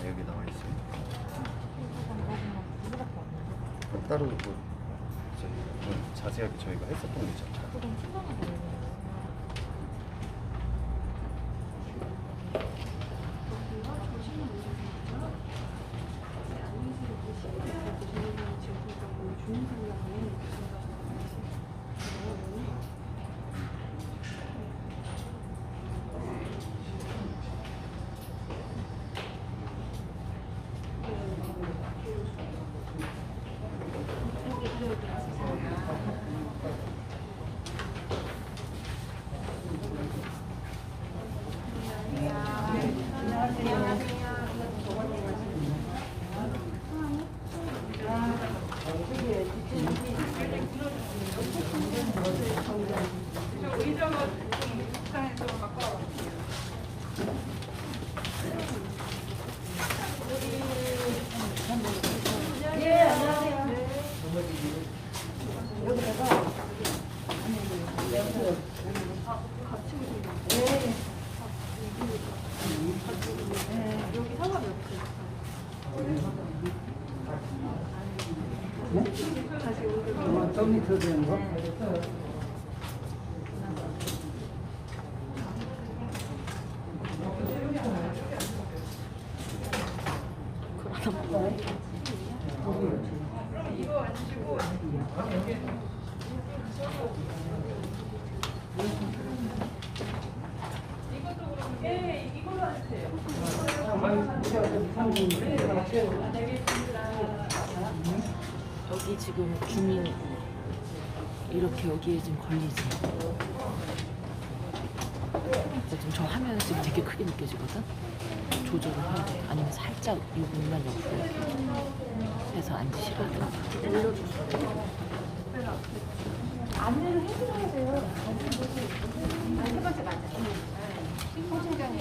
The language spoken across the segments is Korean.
여기 나와 있어요. 따로 뭐 자세하게 저희가 했었던 거 있잖아요. 좀 밑으로 되는 거? 이거 앉으시고 이것도 그럼 이걸로 앉으세요. 여기 지금 주민 이렇게 여기에 지금 걸리지. 지금 저 화면에 지금 되게 크게 느껴지거든. 조절을 해야 돼. 아니면 살짝 이 부분만 옆으로 이렇게 해서 앉으시거든. 안내를 해드려야 돼요. 세 번째 맞아. 호진경에.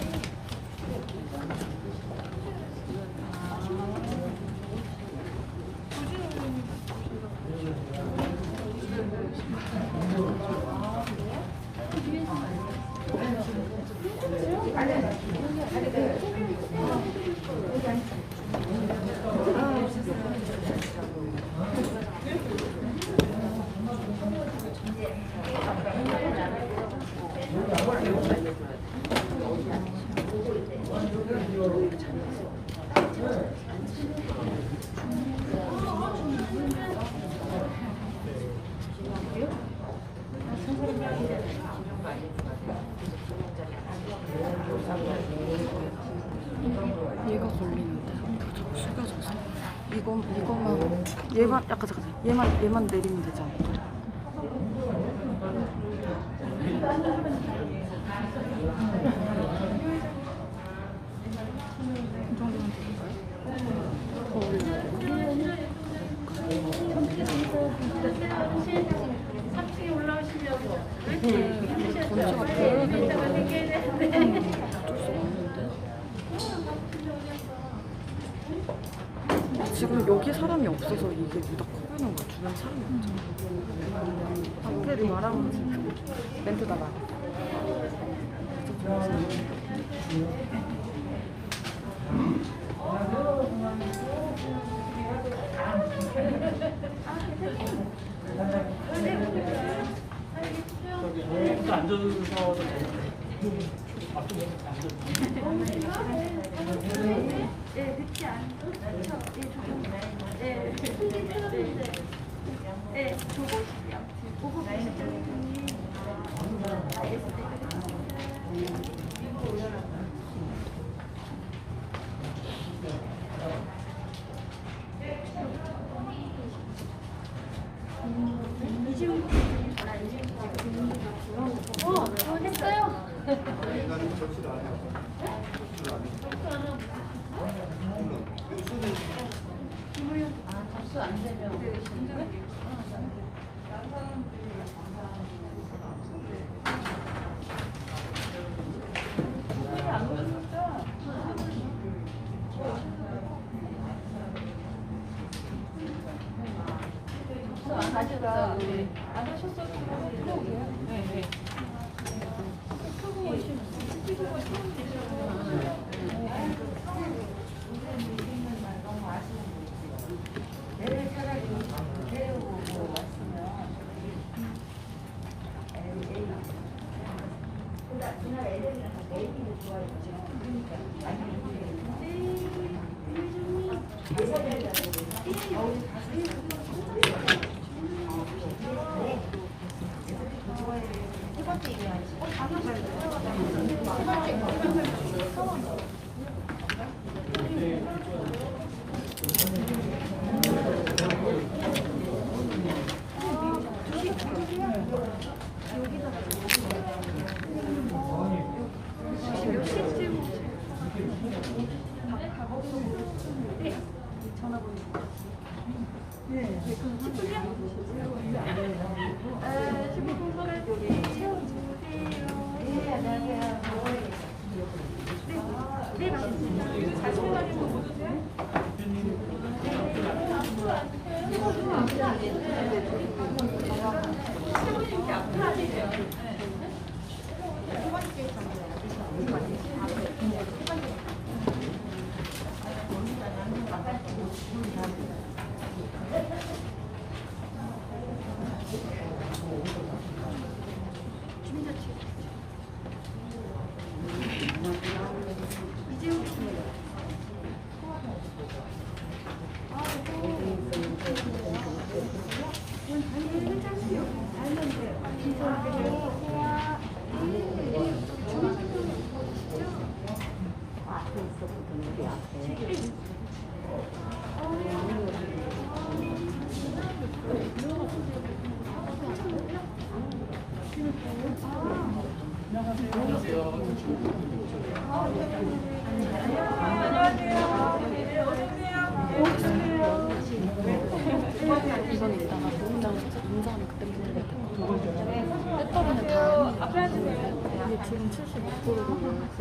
얘가 걸리는데 숙여져서 이거만 얘만 약간 잠깐 얘만 내리면 되지 않을까? 이 정도면 될까요? 더 올려. 3층에 올라오시면 건조가 보여야 되는 거 어쩔 수가 없는데. 지금 여기 사람이 없어서 이게 유독 커 보이는 거야. 주변 사람이 없잖아. 호텔이 말하면 지금 멘트다 말. 이건 이따가 농장 서서 농장하면 그때 보내겠다. 배터리는 다 앞에 하시네요. 이게 지금 75%로 90%.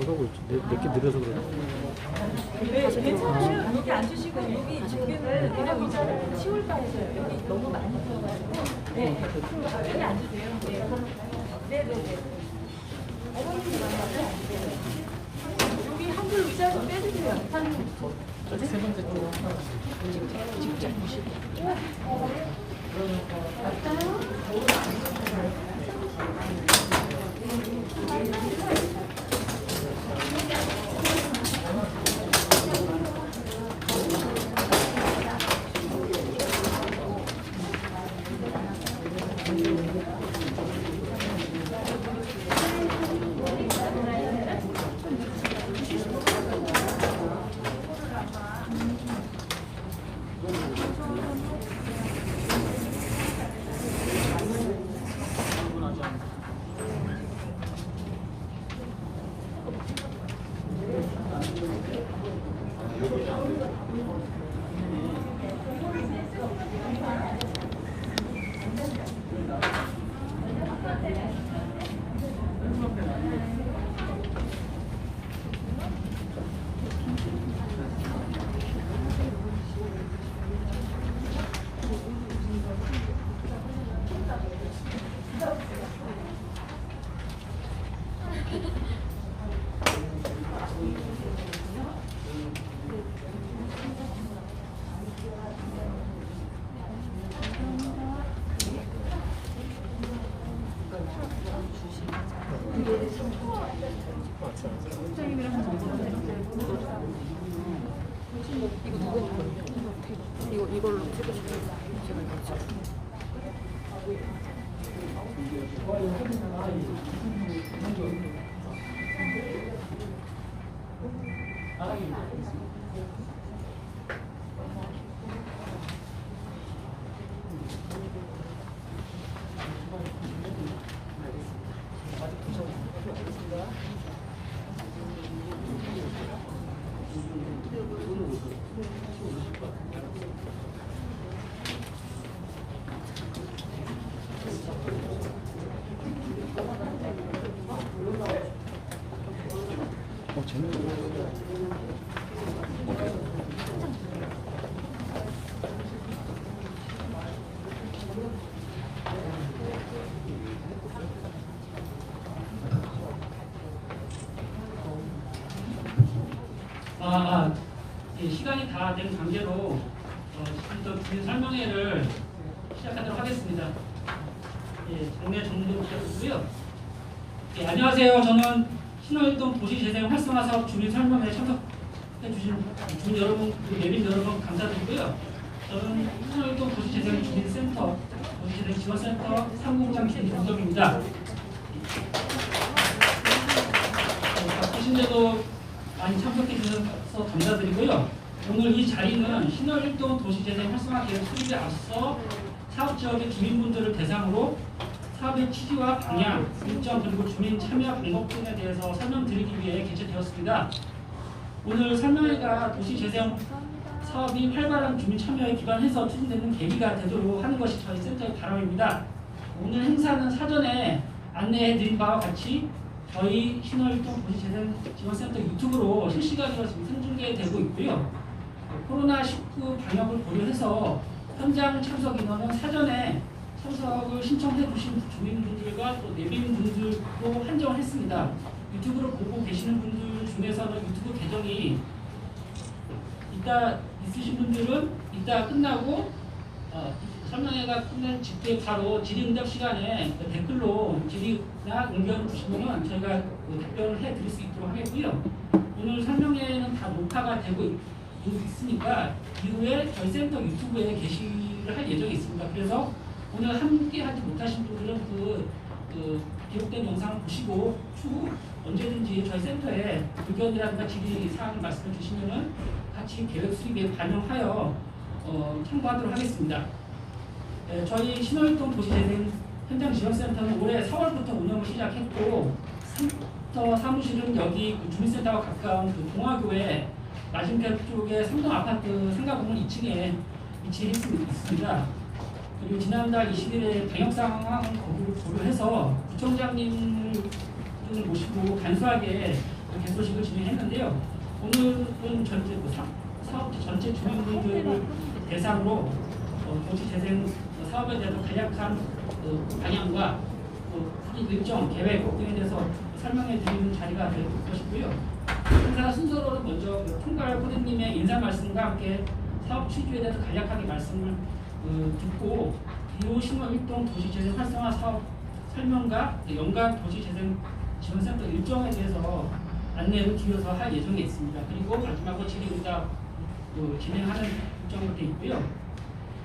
나가고 있지. 내게 느려서 그래. 네, 괜찮아요. 여기 앉으시고 여기 저기는 그냥 의자를 치울까 해서요. 여기 너무 많이 들어가지고. 네, 여기 앉으세요. 네, 네, 네. 네. 여기 한글 의자 좀 빼주세요. 세 번째 또 직접 보시고. 맞아요? 이걸로 찍어주세요. 제가 이거 찍을게요. 쟤는 예, 시간이 다 된 관계로 지금부터 주민 설명회를 시작하도록 하겠습니다. 예, 장례 정도 부탁드리고요. 예, 안녕하세요. 저는 신월동 도시재생 활성화 사업 주민 설명회에 참석해 주신 주민 여러분, 그리고 예빈 여러분 감사드리고요. 저는 신월동 도시재생 주민센터, 도시재생 지원센터 3공장 주민 김정입니다. 바쁘신데도 많이 참석해 주셔서 감사드리고요. 오늘 이 자리는 신월동 도시재생 활성화 계획 수립에 앞서 사업지역의 주민분들을 대상으로 사업의 취지와 방향, 일정 그리고 주민 참여 방법 등에 대해서 설명드리기 위해 개최되었습니다. 오늘 설명회가 도시재생 사업이 활발한 주민 참여에 기반해서 추진되는 계기가 되도록 하는 것이 저희 센터의 바람입니다. 오늘 행사는 사전에 안내해드린 바와 같이 저희 신월동 도시재생지원센터 유튜브로 실시간으로 지금 생중계되고 있고요. 코로나19 방역을 고려해서 현장 참석 인원은 사전에 참석을 신청해 주신 주민분들과 또 내빈분들로 한정을 했습니다. 유튜브를 보고 계시는 분들 중에서는 유튜브 계정이 이따 있으신 분들은 이따 끝나고 설명회가 끝난 직후에 바로 질의응답 시간에 댓글로 질의나 의견 주시면 저희가 답변을 해드릴 수 있도록 하겠고요. 오늘 설명회는 다 녹화가 되고 있으니까 이후에 저희 센터 유튜브에 게시를 할 예정이 있습니다. 그래서 오늘 함께 하지 못하신 분들은 그 기록된 영상을 보시고 추후 언제든지 저희 센터에 의견이라든가 질의 사항을 말씀해 주시면은 같이 계획 수립에 반영하여 참고하도록 하겠습니다. 저희 신월동 도시재생 현장지원센터는 올해 4월부터 운영을 시작했고 센터 사무실은 여기 주민센터와 가까운 동화교회 맞은편 쪽에 삼동 아파트 상가건물 2층에 위치했습니다. 그리고 지난달 20일에 방역 상황 고려해서 구청장님을 모시고 간소하게 개소식을 진행했는데요. 오늘은 사업지 전체 주민분들을 대상으로 도시재생 사업에 대해서 간략한 방향과 일정, 계획 등에 대해서 설명해 드리는 자리가 될 것이고요. 행사 순서로는 먼저 총괄 후대님의 인사 말씀과 함께 사업 취지에 대해서 간략하게 말씀을 듣고 이후 신월동 도시재생 활성화 사업 설명과 연간 도시재생지원센터 일정에 대해서 안내를 기여서 할 예정에 있습니다. 그리고 마지막으로 질의응답 진행하는 일정으로 되어 있고요.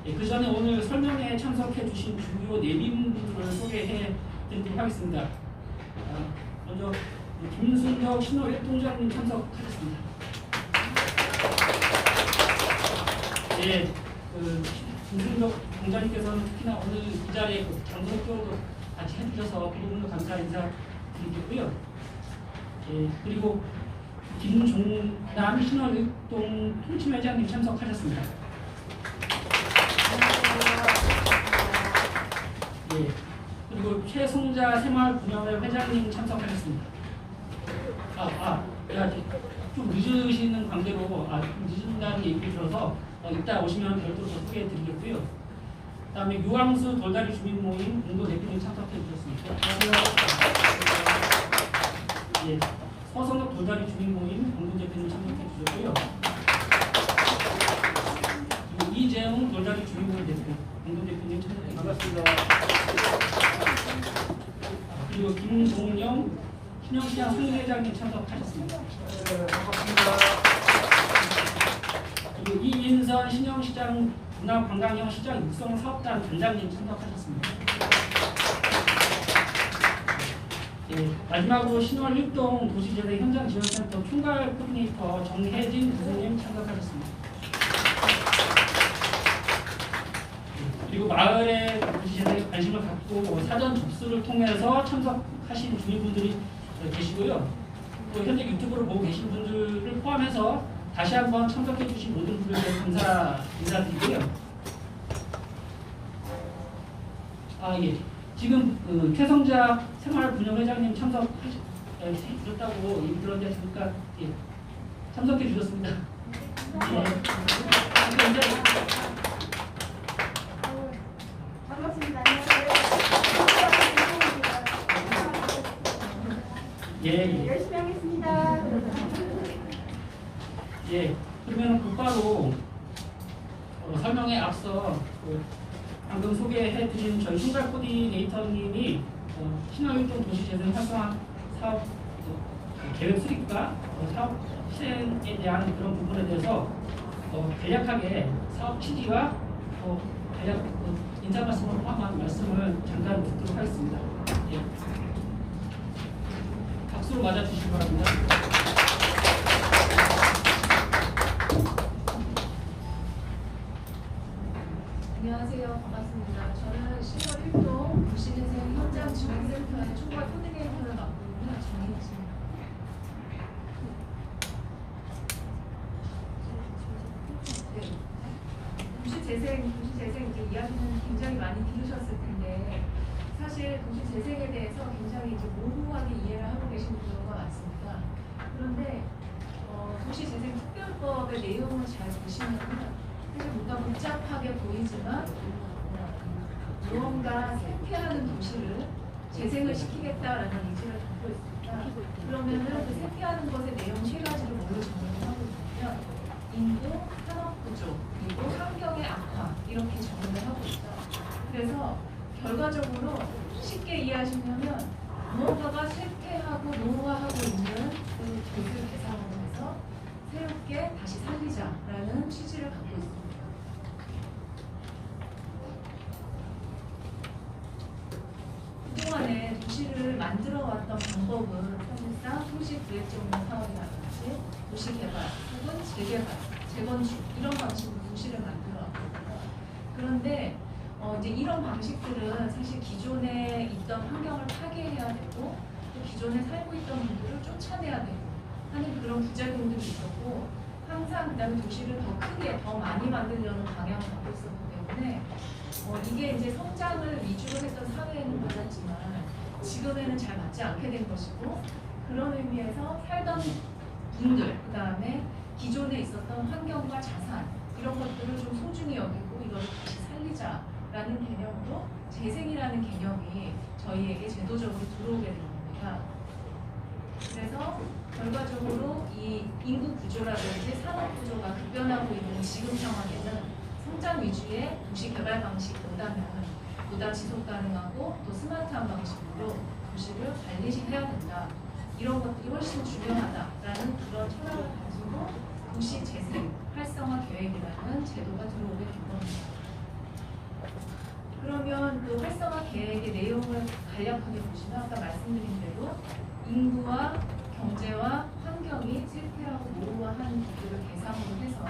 그 전에 오늘 설명회에 참석해 주신 주요 내빈분들을 소개해 드리도록 하겠습니다. 먼저 김순덕 신호일동장님 참석하셨습니다. 네, 김순덕 동장님께서는 특히나 오늘 이 자리에 장소표도 같이 해주셔서 그 부분도 감사 인사드리겠고요. 그리고 김종남 신호일동 통치회장님 참석하셨습니다. 예, 그리고 최송자 새마을분양회 회장님 참석하셨습니다. 좀 늦으시는 관계로 좀 늦은다는 얘기 들어서 이따 오시면 별도로 소개해 드리겠고요. 그다음에 유황수 돌다리 주민 모임 공도 대표님 참석해 주셨습니다. 예, 서성덕 돌다리 주민 모임 공도 대표님 참석해 주셨고요. 그리고 이재웅 돌다리 주민 모임 대표 공도 대표님 참석해 주셨습니다. 그리고 김동영 신영시장 상임회장님 참석하셨습니다. 그리고 이인선 신영시장 문화관광형 시장 육성사업단 단장님 참석하셨습니다. 마지막으로 신월 일동 도시재생 현장지원센터 총괄 코디네이터 정혜진 부장님 참석하셨습니다. 그리고 마을의 도시재생에 관심을 갖고 사전 접수를 통해서 참석하신 주민분들이 계시고요. 또 현재 유튜브를 보고 계신 분들을 포함해서 다시 한번 참석해 주신 모든 분들께 감사 인사드리고요. 예. 지금 최성자 생활분영회장님 참석하셨다고 얘기 들었는데 잠깐 참석해 주셨습니다. 반갑습니다. 예. 열심히 하겠습니다. 예. 그러면 곧바로 설명에 앞서 방금 소개해드린 저희 총괄 코디네이터님이 신화일동 도시재생 활성화 사업 계획 수립과 사업 실행에 대한 그런 부분에 대해서 간략하게 사업 취지와 간략 인사 말씀을 포함한 말씀을 잠깐 듣도록 하겠습니다. 예. 박수로 맞아주시기 바랍니다. 안녕하세요. 반갑습니다. 저는 10월 1동 도시재생 현장지원센터의 총괄 코디네이터를 맡고 있는 정혜진입니다. 도시재생 이제 이야기는 굉장히 많이 들으셨을 텐데 사실 도시재생에 대해서 굉장히 이제 모호하게 이해를 하고 계시는 경우가 많습니다. 그런데 도시재생특별법의 내용을 잘 보시면 사실 뭔가 복잡하게 보이지만 무언가 쇠퇴하는 도시를 재생을 시키겠다라는 의지를 갖고 있습니다. 그러면은 그 쇠퇴하는 것의 내용 세 가지를 뭘로 정리를 하고 있냐면 인구, 산업 구조, 그리고 환경의 악화 이렇게 정리를 하고 있죠. 그래서 결과적으로 쉽게 이해하시려면 무언가가 쇠퇴하고 노후화하고 있는 그 도시를 대상으로 해서 새롭게 다시 살리자라는 취지를 갖고 있습니다. 그동안에 도시를 만들어왔던 방법은 사실상 도시구획적 사업이라든지 도시개발 혹은 재개발, 재건축 이런 방식으로 도시를 만들어왔거든요. 그런데 이제 이런 방식들은 사실 기존에 있던 환경을 파괴해야 되고 또 기존에 살고 있던 분들을 쫓아내야 되고 하는 그런 부작용들이 있었고 항상 그다음에 도시를 더 크게 더 많이 만들려는 방향을 갖고 있었기 때문에 이게 이제 성장을 위주로 했던 사회에는 맞았지만 지금에는 잘 맞지 않게 된 것이고 그런 의미에서 살던 분들 그다음에 기존에 있었던 환경과 자산 이런 것들을 좀 소중히 여기고 이걸 다시 살리자라는 개념으로 재생이라는 개념이 저희에게 제도적으로 들어오게 된 겁니다. 그래서 결과적으로 이 인구 구조라든지 산업 구조가 급변하고 있는 지금 상황에는 성장 위주의 도시 개발 방식보다는 보다 지속 가능하고 또 스마트한 방식으로 도시를 관리해야 된다. 이런 것들이 훨씬 중요하다라는 그런 철학을 가지고 도시 재생 활성화 계획이라는 제도가 들어오게 된 겁니다. 그러면 그 활성화 계획의 내용을 간략하게 보시면 아까 말씀드린 대로 인구와 경제와 환경이 실패하고 모호한 것들을 대상으로 해서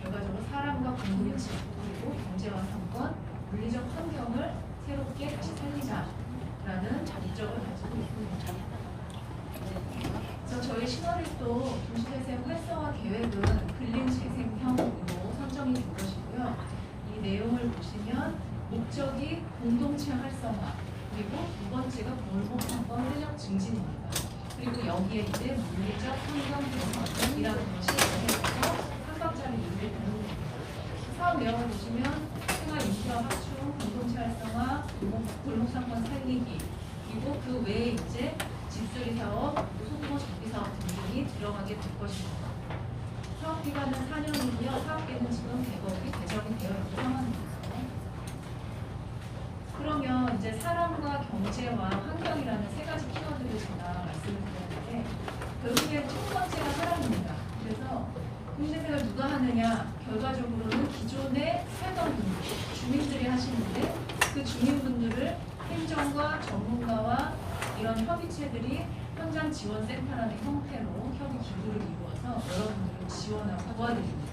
결과적으로 사람과 공동체 그리고 경제와 상권, 물리적 환경을 새롭게 다시 살리자라는 목적을 가지고 있습니다. 그래서 저희 신월일도 도시재생 활성화 계획은 근린 재생형으로 선정이 된 것이고요. 이 내용을 보시면 목적이 공동체 활성화, 그리고 두 번째가 골목 상권 활력 증진입니다. 그리고 여기에 이제 물리적 환경 개선이라는 것이 더해져서 한 박자를 이루게 되는 겁니다. 사업 내용을 보시면 생활 인프라 확충, 공동체 활성화, 골목 상권 살리기, 그리고 그 외에 이제 집수리 사업, 소규모 정비 사업 등등이 들어가게 될 것입니다. 사업 기간은 4년이고요. 사업계는 지금 대법이 개정이 되어 있는 상황입니다. 그러면 이제 사람과 경제와 환경이라는 세 가지 키워드를 제가 말씀을 드렸는데 결국에 첫 번째가 사람입니다. 그래서 도시재생을 누가 하느냐? 결과적으로는 기존에 살던 분들, 주민들이 하시는데 그 주민분들을 행정과 전문가와 이런 협의체들이 현장 지원센터라는 형태로 협의 기구를 이루어서 여러분들을 지원하고 도와드립니다.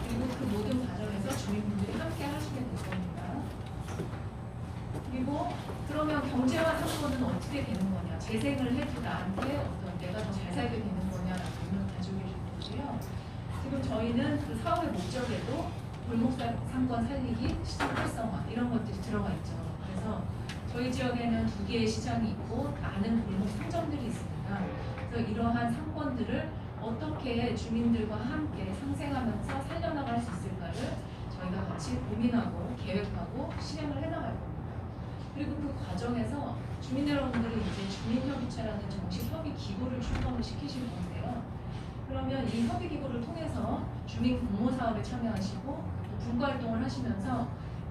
그리고 그 모든 과정에서 주민분들이 함께 하시게 될 겁니다. 그리고 그러면 경제와 상권은 어떻게 되는 거냐? 재생을 해도 나한테 어떤 내가 더 잘 살게 되는 거냐라는 의문을 가지고 계실 거고요. 지금 저희는 그 사업의 목적에도 골목 상권 살리기, 시장 활성화 이런 것들이 들어가 있죠. 그래서 저희 지역에는 2개의 시장이 있고 많은 골목 상점들이 있습니다. 그래서 이러한 상권들을 어떻게 주민들과 함께 상생하면서 살려나갈 수 있을까를 저희가 같이 고민하고 계획하고 실행을 해나갈 겁니다. 그리고 그 과정에서 주민 여러분들은 이제 주민협의체라는 정식 협의 기구를 출범을 시키실 건데요. 그러면 이 협의 기구를 통해서 주민 공모 사업에 참여하시고 또 분과 활동을 하시면서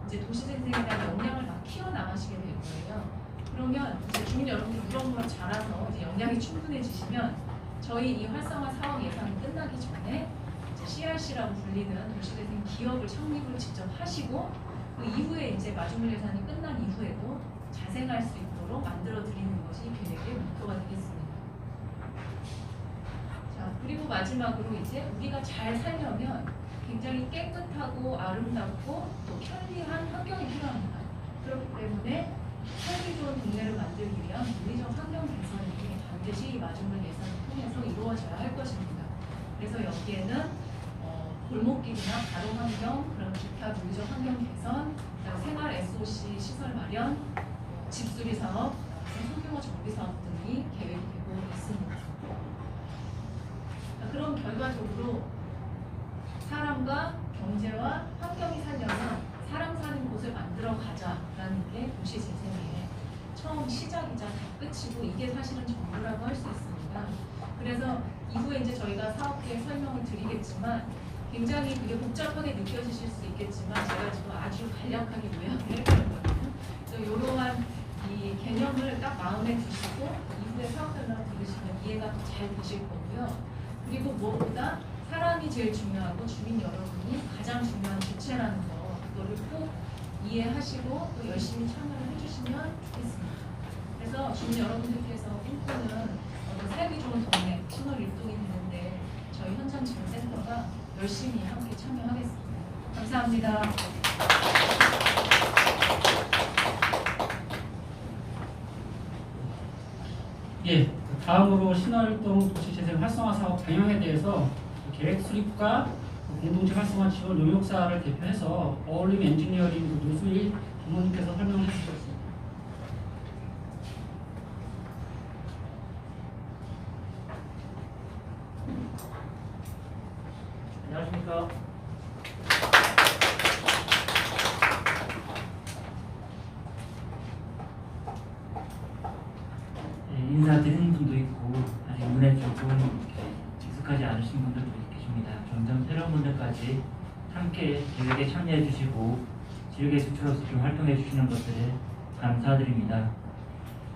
이제 도시재생에 대한 역량을 막 키워나가시게 될 거예요. 그러면 이제 주민 여러분들 무럭무럭 자라서 이제 역량이 충분해지시면 저희 이 활성화 사업 예산이 끝나기 전에 이제 CRC라고 불리는 도시재생 기업을 창립을 직접 하시고 그 이후에 이제 마주물 예산이 끝난 이후에도 자생할 수 있도록 만들어 드리는 것이 이 계획의 목표가 되겠습니다. 자, 그리고 마지막으로 이제 우리가 잘 살려면 굉장히 깨끗하고 아름답고 또 편리한 환경이 필요합니다. 그렇기 때문에 살기 좋은 동네를 만들기 위한 물리적 환경 개선이 반드시 이 마주물 예산을 통해서 이루어져야 할 것입니다. 그래서 여기에는 골목길이나 가로 환경, 그런 기타 물리적 환경 개선, 생활 SOC 시설 마련, 집수리 사업, 소규모 정비 사업 등이 계획되고 있습니다. 그럼 결과적으로 사람과 경제와 환경이 살려면 사람 사는 곳을 만들어 가자라는 게 도시 재생의 처음 시작이자 다 끝이고 이게 사실은 전부라고 할 수 있습니다. 그래서 이후에 이제 저희가 사업계획 설명을 드리겠지만 굉장히 그게 복잡하게 느껴지실 수 있겠지만 제가 지금 아주 간략하게 요약을 해드렸거든요. 그래서 이러한 이 개념을 딱 마음에 두시고 이후에 사업 설명을 들으시면 이해가 더 잘 되실 거고요. 그리고 무엇보다 사람이 제일 중요하고 주민 여러분이 가장 중요한 주체라는 거 그거를 꼭 이해하시고 또 열심히 참여를 해주시면 좋겠습니다. 그래서 주민 여러분들께서 꿈꾸는 살기 좋은 동네 신월 일동이 되는데 저희 현장 지원센터가 열심히 함께 참여하겠습니다. 감사합니다. 예, 다음으로 신월동 도시재생 활성화 사업 방향에 대해서 계획 수립과 공동체 활성화 지원 용역사를 대표해서 어울림 엔지니어링 노수일 부모님께서 설명을 해주셨습니다. 안녕하십니까. 인사드리는 분도 있고 아직 눈에 조금 익숙하지 않으신 분들도 계십니다. 점점 새로운 분들까지 함께 계획에 참여해 주시고 지역의 주체로서 좀 활동해 주시는 것들에 감사드립니다.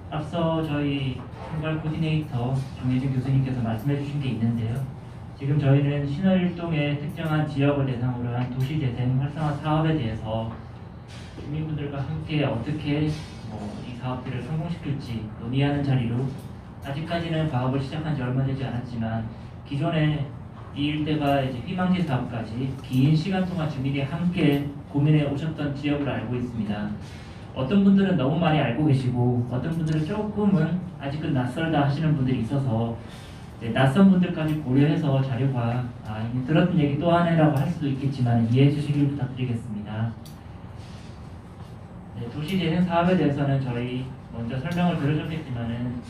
앞서 저희 총괄 코디네이터 정혜진 교수님께서 말씀해 주신 게 있는데요. 지금 저희는 신월일동의 특정한 지역을 대상으로 한 도시재생 활성화 사업에 대해서 주민분들과 함께 어떻게 이 사업들을 성공시킬지 논의하는 자리로 아직까지는 과업을 시작한 지 얼마 되지 않았지만 기존에 이 일대가 이제 희망지 사업까지 긴 시간 동안 주민이 함께 고민해 오셨던 지역으로 알고 있습니다. 어떤 분들은 너무 많이 알고 계시고 어떤 분들은 조금은 아직은 낯설다 하시는 분들이 있어서 낯선 분들까지 고려해서 자료가 이미 들었던 얘기 또 하네라고 할 수도 있겠지만 이해해 주시길 부탁드리겠습니다. 도시재생 사업에 대해서는 저희 먼저 설명을 드려줬겠지만은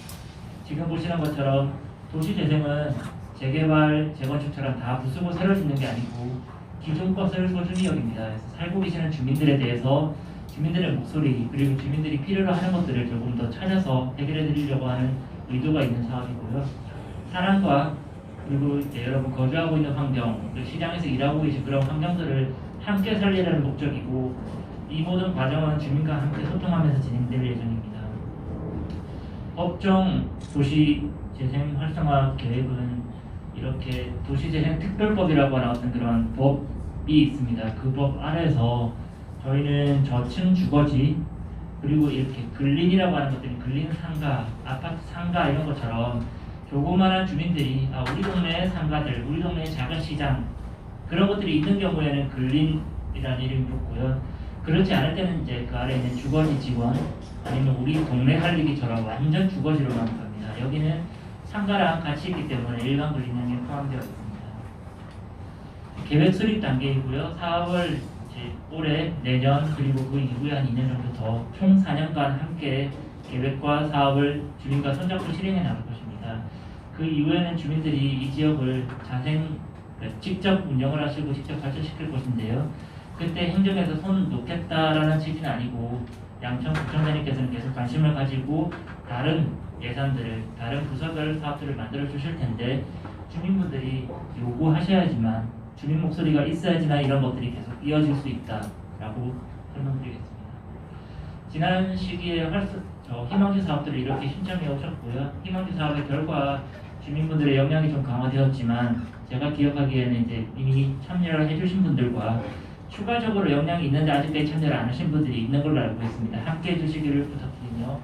지금 보시는 것처럼 도시재생은 재개발, 재건축처럼 다 부수고 새로 짓는 게 아니고 기존 것을 소중히 여깁니다. 그래서 살고 계시는 주민들에 대해서 주민들의 목소리 그리고 주민들이 필요로 하는 것들을 조금 더 찾아서 해결해 드리려고 하는 의도가 있는 사업이고요. 사람과 그리고 이제 여러분 거주하고 있는 환경, 그리고 시장에서 일하고 계신 그런 환경들을 함께 살리려는 목적이고 이 모든 과정은 주민과 함께 소통하면서 진행될 예정입니다. 업종 도시재생 활성화 계획은 이렇게 도시재생 특별법이라고 하는 어떤 그런 법이 있습니다. 그 법 아래서 저희는 저층 주거지 그리고 이렇게 근린이라고 하는 것들이 근린 상가, 아파트 상가 이런 것처럼 조그마한 주민들이 우리 동네의 상가들, 우리 동네의 작은 시장 그런 것들이 있는 경우에는 근린이라는 이름이 붙고요. 그렇지 않을 때는 이제 그 아래에 있는 주거지 지원 아니면 우리 동네 살리기처럼 완전 주거지로만 갑니다. 여기는 상가랑 같이 있기 때문에 일반 근린형에 포함되어 있습니다. 계획 수립 단계이고요. 사업을 올해, 내년 그리고 그 이후에 한 2년 정도 더 총 4년간 함께 계획과 사업을 주민과 손잡고 실행해 나갈 것입니다. 그 이후에는 주민들이 이 지역을 직접 운영을 하시고 직접 발전시킬 것인데요. 그때 행정에서 손 놓겠다라는 취지는 아니고 양천 구청장님께서는 계속 관심을 가지고 다른 예산들을, 다른 부서별 사업들을 만들어 주실 텐데 주민분들이 요구하셔야지만 주민 목소리가 있어야지만 이런 것들이 계속 이어질 수 있다라고 설명드리겠습니다. 지난 시기에 희망지 사업들을 이렇게 신청해 오셨고요. 희망지 사업의 결과 주민분들의 역량이 좀 강화되었지만 제가 기억하기에는 이제 이미 참여를 해주신 분들과 추가적으로 역량이 있는데 아직까지 참여를 안 하신 분들이 있는 걸로 알고 있습니다. 함께 해주시기를 부탁드리며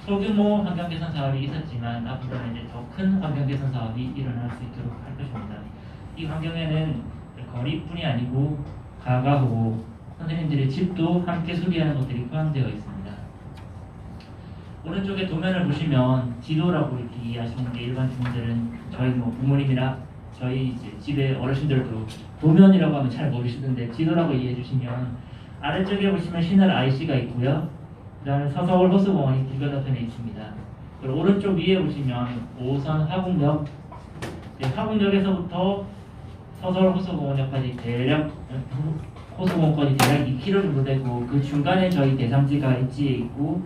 소규모 환경 개선 사업이 있었지만 앞으로는 이제 더 큰 환경 개선 사업이 일어날 수 있도록 할 것입니다. 이 환경에는 거리뿐이 아니고 가가호, 선생님들의 집도 함께 수리하는 것들이 포함되어 있습니다. 오른쪽에 도면을 보시면 지도라고 이렇게 이해하시는 게 일반 주민들은 저희 부모님이나 저희 이제 집의 어르신들도 도면이라고 하면 잘 모르시던데 지도라고 이해해 주시면 아래쪽에 보시면 신월 IC가 있고요. 그 다음에 서서울 호수공원이 길 건너편에 있습니다. 그리고 오른쪽 위에 보시면 5호선 화곡역, 화곡역에서부터 서서울 호수공원역까지 대략 호수공원까지 대략 2km 정도 되고 그 중간에 저희 대상지가 엣지에 있고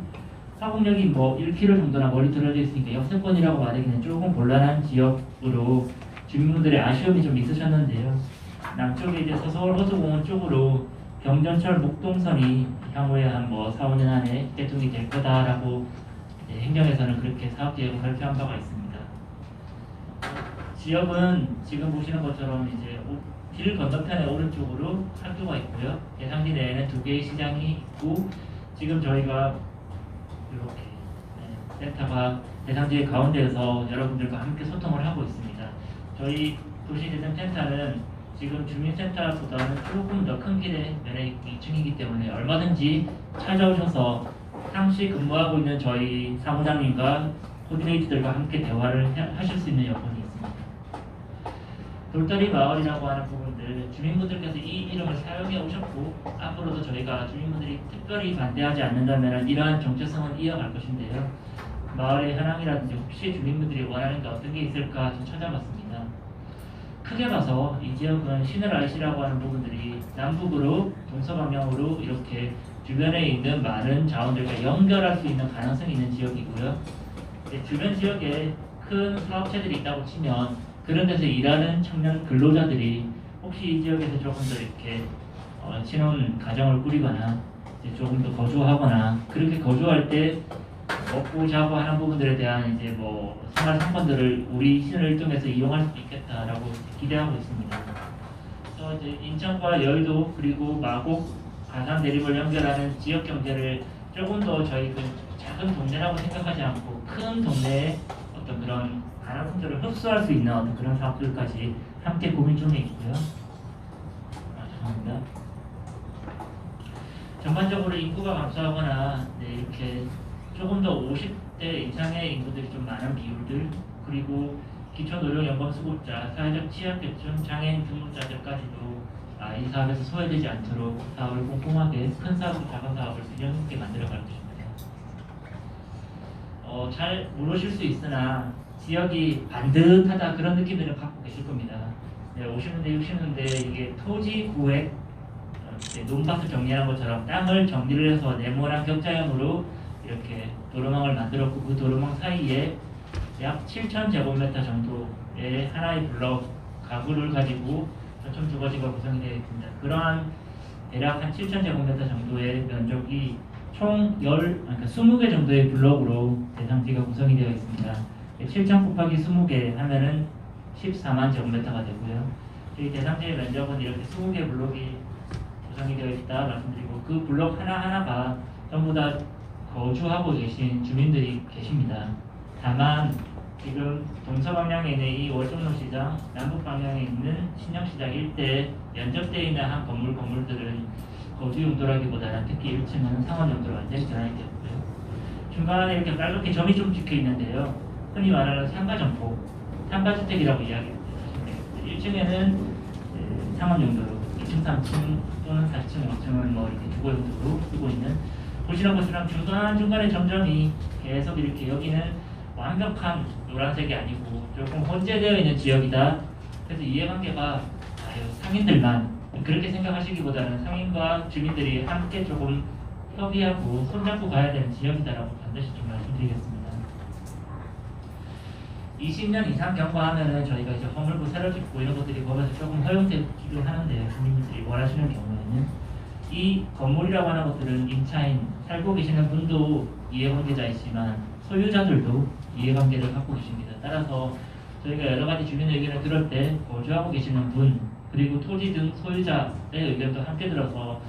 화곡역이 1km 정도나 멀리 들어져 있으니까 역세권이라고 말하기는 조금 곤란한 지역으로 주민분들의 아쉬움이 좀 있으셨는데요. 남쪽에 이제 서서울 호수공원 쪽으로 경전철 목동선이 향후에 한 4, 5년 안에 개통이 될 거다라고 행정에서는 그렇게 사업계획을 발표한 바가 있습니다. 지역은 지금 보시는 것처럼 이제 길 건너편에 오른쪽으로 학교가 있고요. 대상지 내에는 2개의 시장이 있고 지금 저희가 이렇게 센터가 대상지의 가운데에서 여러분들과 함께 소통을 하고 있습니다. 저희 도시재생센터는 지금 주민센터보다는 조금 더 큰 길의 면에 2층이기 때문에 얼마든지 찾아오셔서 상시 근무하고 있는 저희 사무장님과 코디네이터들과 함께 대화를 하실 수 있는 여건이 있습니다. 돌다리 마을이라고 하는 부분들 주민분들께서 이 이름을 사용해 오셨고 앞으로도 저희가 주민분들이 특별히 반대하지 않는다면 이러한 정체성은 이어갈 것인데요. 마을의 현황이라든지 혹시 주민분들이 원하는 게 어떤 게 있을까 좀 찾아봤습니다. 크게 봐서 이 지역은 신월 IC라고 하는 부분들이 남북으로 동서방향으로 이렇게 주변에 있는 많은 자원들과 연결할 수 있는 가능성이 있는 지역이고요. 주변 지역에 큰 사업체들이 있다고 치면 그런 데서 일하는 청년 근로자들이 혹시 이 지역에서 조금 더 이렇게 신혼 가정을 꾸리거나 이제 조금 더 거주하거나 그렇게 거주할 때 먹고 자고 하는 부분들에 대한 이제 뭐 생활 상권들을 우리 신을 통해서 이용할 수 있겠다라고 기대하고 있습니다. 그래서 이제 인천과 여의도 그리고 마곡, 가산 대립을 연결하는 지역 경제를 조금 더 저희 그 작은 동네라고 생각하지 않고 큰 동네의 어떤 그런 가능성들을 흡수할 수 있는 어떤 그런 사업들까지 함께 고민 중에 있고요. 죄송합니다. 전반적으로 인구가 감소하거나 이렇게 조금 더 50대 이상의 인구들이 좀 많은 비율들 그리고 기초노령연금 수급자, 사회적 취약계층, 장애인 근무자들까지도 이 사업에서 소외되지 않도록 사업을 꼼꼼하게 큰 사업, 작은 사업을 균형 있게 만들어갈 것입니다. 잘 모르실 수 있으나 지역이 반듯하다 그런 느낌들을 갖고 계실 겁니다. 50년대, 60년대 이게 토지 구획, 논밭을 정리하는 것처럼 땅을 정리를 해서 네모난 격자형으로 이렇게 도로망을 만들었고 그 도로망 사이에 약 7,000제곱미터 정도의 하나의 블럭 가구를 가지고 저층 주거지가 구성이 되어 있습니다. 그러한 대략 한 7,000제곱미터 정도의 면적이 총 20개 정도의 블럭으로 대상지가 구성이 되어 있습니다. 7,000 곱하기 20개 하면은 14만 제곱미터가 되고요. 이 대상지의 면적은 이렇게 20개 블럭이 구성이 되어 있다 말씀드리고 그 블럭 하나하나가 전부 다 거주하고 계신 주민들이 계십니다. 다만 지금 동서방향에 있는 이 월정로시장, 남북방향에 있는 신영시장 일대에 연접되어 있는 한 건물들은 거주 용도라기보다는 특히 1층은 상업 용도로 완전히 전환이 되었고요. 중간에 이렇게 빨갛게 점이 좀 찍혀 있는데요. 흔히 말하는 상가점포, 상가주택이라고 이야기합니다. 1층에는 상업 용도로, 2층, 3층 또는 4층, 5층은 뭐 이렇게 주거 용도로 쓰고 있는 보시는 것처럼 중간중간에 점점이 계속 이렇게 여기는 완벽한 노란색이 아니고 조금 혼재되어 있는 지역이다. 그래서 이해관계가 상인들만 그렇게 생각하시기보다는 상인과 주민들이 함께 조금 협의하고 손잡고 가야 되는 지역이다라고 반드시 좀 말씀드리겠습니다. 20년 이상 경과하면은 저희가 이제 허물고 새로 짓고 이런 것들이 법에서 조금 허용되기도 하는데요. 주민들이 원하시는 경우에는 이 건물이라고 하는 것들은 임차인, 살고 계시는 분도 이해관계자이지만 소유자들도 이해관계를 갖고 계십니다. 따라서 저희가 여러 가지 주민 의견을 들을 때 거주하고 계시는 분 그리고 토지 등 소유자의 의견도 함께 들어서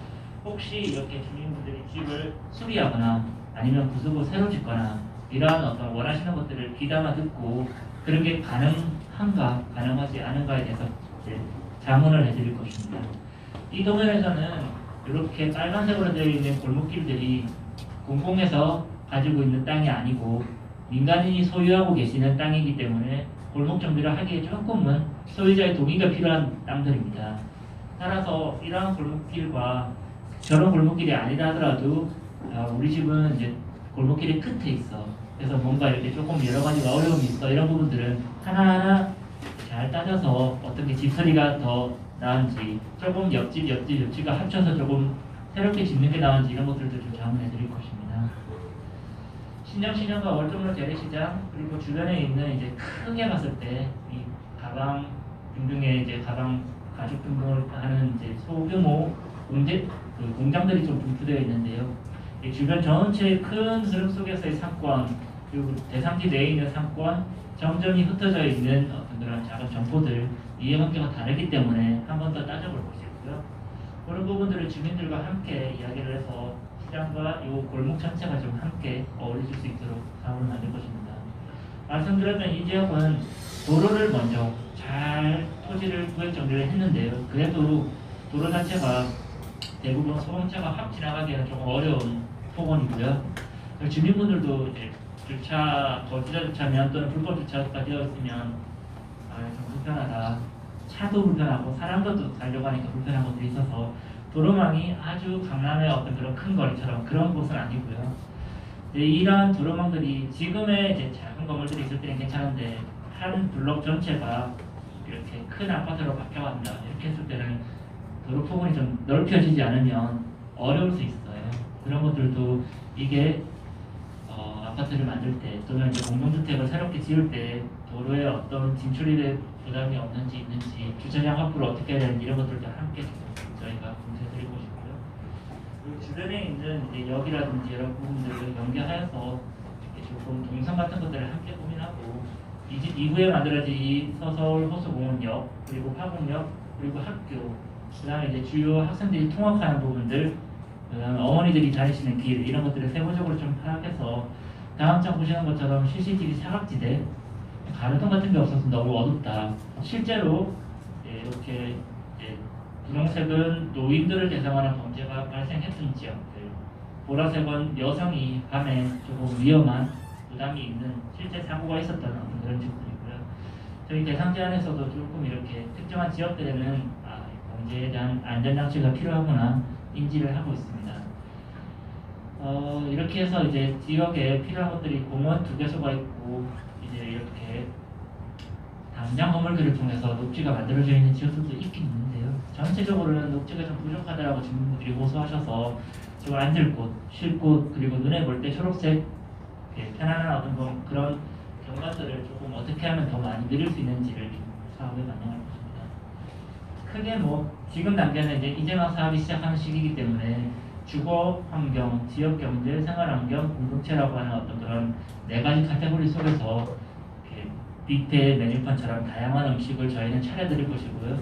혹시 이렇게 주민분들이 집을 수리하거나 아니면 구석을 새로 짓거나 이러한 어떤 원하시는 것들을 귀담아 듣고 그런 게 가능한가 가능하지 않은가에 대해서 이제 자문을 해드릴 것입니다. 이 도면에서는 이렇게 빨간색으로 되어 있는 골목길들이 공공에서 가지고 있는 땅이 아니고 민간인이 소유하고 계시는 땅이기 때문에 골목 정비를 하기에 조금은 소유자의 동의가 필요한 땅들입니다. 따라서 이러한 골목길과 저런 골목길이 아니다 하더라도 우리 집은 이제 골목길의 끝에 있어. 그래서 뭔가 이렇게 조금 여러 가지가 어려움이 있어. 이런 부분들은 하나하나 잘 따져서 어떻게 집처리가 더 나은지 조금 옆집과 합쳐서 조금 새롭게 짓는 게 나은지 이런 것들도 좀 자문해 드릴 것입니다. 신영시장과 월정로 재래시장 그리고 주변에 있는 이제 크게 봤을 때 이 가방 등등의 이제 가방 가죽 등등을 하는 이제 소규모 공장들이 좀 분포되어 있는데요. 이 주변 전체의 큰 흐름 속에서의 상권 그리고 대상지 내에 있는 상권 점점이 흩어져 있는 어떤 그런 작은 점포들 이해관계가 다르기 때문에 한 번 더 따져볼 것이 있고요. 그런 부분들을 주민들과 함께 이야기를 해서 시장과 이 골목 전체가 좀 함께 어울릴 수 있도록 사업을 만들 것입니다. 말씀드렸던 이 지역은 도로를 먼저 잘 토지를 구획 정리를 했는데요. 그래도 도로 자체가 대부분 소방차가 확 지나가기에는 조금 어려운 폭원이고요. 주민분들도 이제 주차, 거주자 주차면 또는 불법 주차가 되어 있으면 좀 불편하다. 차도 불편하고 사람도 살려고 하니까 불편한 것들이 있어서 도로망이 아주 강남의 어떤 그런 큰 거리처럼 그런 곳은 아니고요. 이러한 도로망들이 지금의 이제 작은 건물들이 있을 때는 괜찮은데 한 블록 전체가 이렇게 큰 아파트로 바뀌어간다. 이렇게 했을 때는 도로 폭원이 좀 넓혀지지 않으면 어려울 수 있어요. 그런 것들도 이게 아파트를 만들 때 또는 이제 공동주택을 새롭게 지을 때 도로에 어떤 진출입에 부담이 없는지 있는지 주차장 확보를 어떻게 해야 되는지 이런 것들도 함께 저희가 공지해드리고 그리고 주변에 있는 이제 역이라든지 여러 부분들을 연계하여서 이렇게 조금 동선 같은 것들을 함께 고민하고 이후에 만들어질 이 서서울 호수공원역 그리고 화곡역 그리고 학교 그다음에 이제 주요 학생들이 통학하는 부분들 그다음에 어머니들이 다니시는 길 이런 것들을 세부적으로 좀 파악해서 다음 장 보시는 것처럼 CCTV 사각지대 가로등 같은 게 없어서 너무 어둡다. 실제로 이렇게 분홍색은 노인들을 대상하는 범죄가 발생했던 지역들, 보라색은 여성이 밤에 조금 위험한 부담이 있는 실제 사고가 있었던 그런 지역들이고요. 저희 대상 제안에서도 조금 이렇게 특정한 지역들에는 범죄에 대한 안전장치가 필요하구나 인지를 하고 있습니다. 이렇게 해서 이제 지역에 필요한 것들이 공원 2개소가 있고 이제 이렇게 당장 건물들을 통해서 녹지가 만들어져 있는 지역들도 있긴 있는데요. 전체적으로는 녹지가 좀 부족하다라고 주민분들이 호소하셔서 좀 앉을 곳, 쉴 곳, 그리고 눈에 볼 때 초록색 편안한 어떤 그런 경관들을 조금 어떻게 하면 더 많이 늘릴 수 있는지를 사업에 반영할 것입니다. 크게 뭐 지금 단계는 이제 막 사업이 시작하는 시기이기 때문에 주거 환경, 지역 경제, 생활 환경, 공동체라고 하는 어떤 그런 4가지 카테고리 속에서 뷔페 메뉴판처럼 다양한 음식을 저희는 차려드릴 것이고요.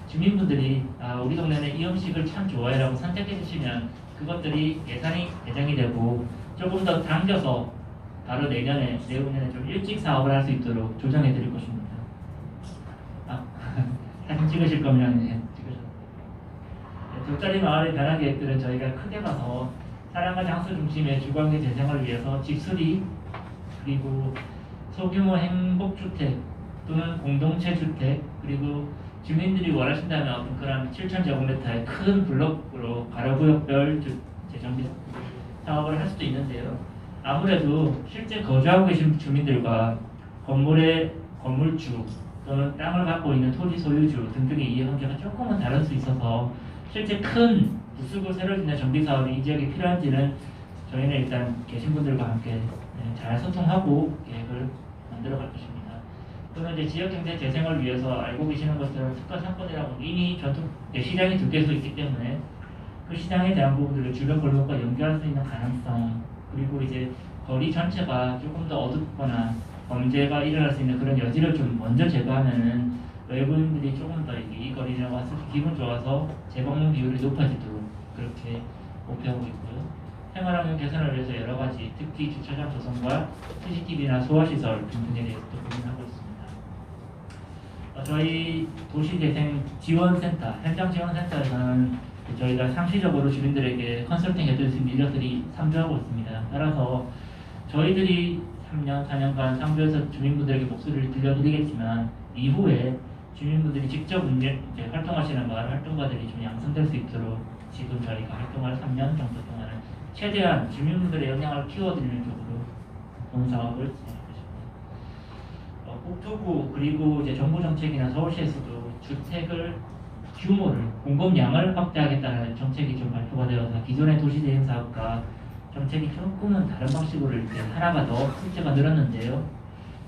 주민분들이 우리 동네는 이 음식을 참 좋아해라고 선택해 주시면 그것들이 예산이 배정이 되고 조금 더 당겨서 바로 내년에 좀 일찍 사업을 할 수 있도록 조정해 드릴 것입니다. 사진 찍으실 거면 찍으셔도 돌다리 마을의 변화 계획들은 저희가 크게 봐서 사랑과 장소 중심의 주거환경 재생을 위해서 집수리 그리고 소규모 행복주택 또는 공동체 주택 그리고 주민들이 원하신다면 어떤 그런 7,000제곱미터의 큰 블록으로 가로구역별 재정비 사업을 할 수도 있는데요. 아무래도 실제 거주하고 계신 주민들과 건물의 건물주 또는 땅을 갖고 있는 토지 소유주 등등의 이해관계가 조금은 다를 수 있어서 실제 큰 부수고 새로 짓는 정비 사업이 이 지역에 필요한지는 저희는 일단 계신 분들과 함께 잘 소통하고 계획을 만들어갈 것입니다. 또는 이제 지역 경제 재생을 위해서 알고 계시는 것처럼 특화 상권이라고 이미 전통 시장이 2개소 있기 때문에 그 시장에 대한 부분들을 주변 골목과 연결할 수 있는 가능성 그리고 이제 거리 전체가 조금 더 어둡거나 범죄가 일어날 수 있는 그런 여지를 좀 먼저 제거하면은 외부인들이 조금 더 이 거리에 와서 기분 좋아서 재방문 비율이 높아지도록 그렇게 목표하고 있고요. 생활환경 개선을 위해서 여러 가지 특히 주차장 조성과 CCTV나 소화시설 등등에 대해서도 고민하고 있습니다. 저희 도시재생 지원센터, 현장 지원센터에서는 저희가 상시적으로 주민들에게 컨설팅 해줄 수 있는 인력들이 상주하고 있습니다. 따라서 저희들이 3년, 4년간 상주해서 주민분들에게 목소리를 들려드리겠지만 이후에 주민분들이 직접 이제 활동하시는 마을 활동가들이 좀 양성될 수 있도록 지금 저희가 활동할 3년 정도 동안은 최대한 주민분들의 역량을 키워드리는 쪽으로 본사업을 진행할 것입니다. 국토부 그리고 이제 정부 정책이나 서울시에서도 주택을 규모를 공급량을 확대하겠다는 정책이 좀 발표가 되어서 기존의 도시재생 사업과 정책이 조금은 다른 방식으로 이렇게 하나가 더 숙제가 늘었는데요.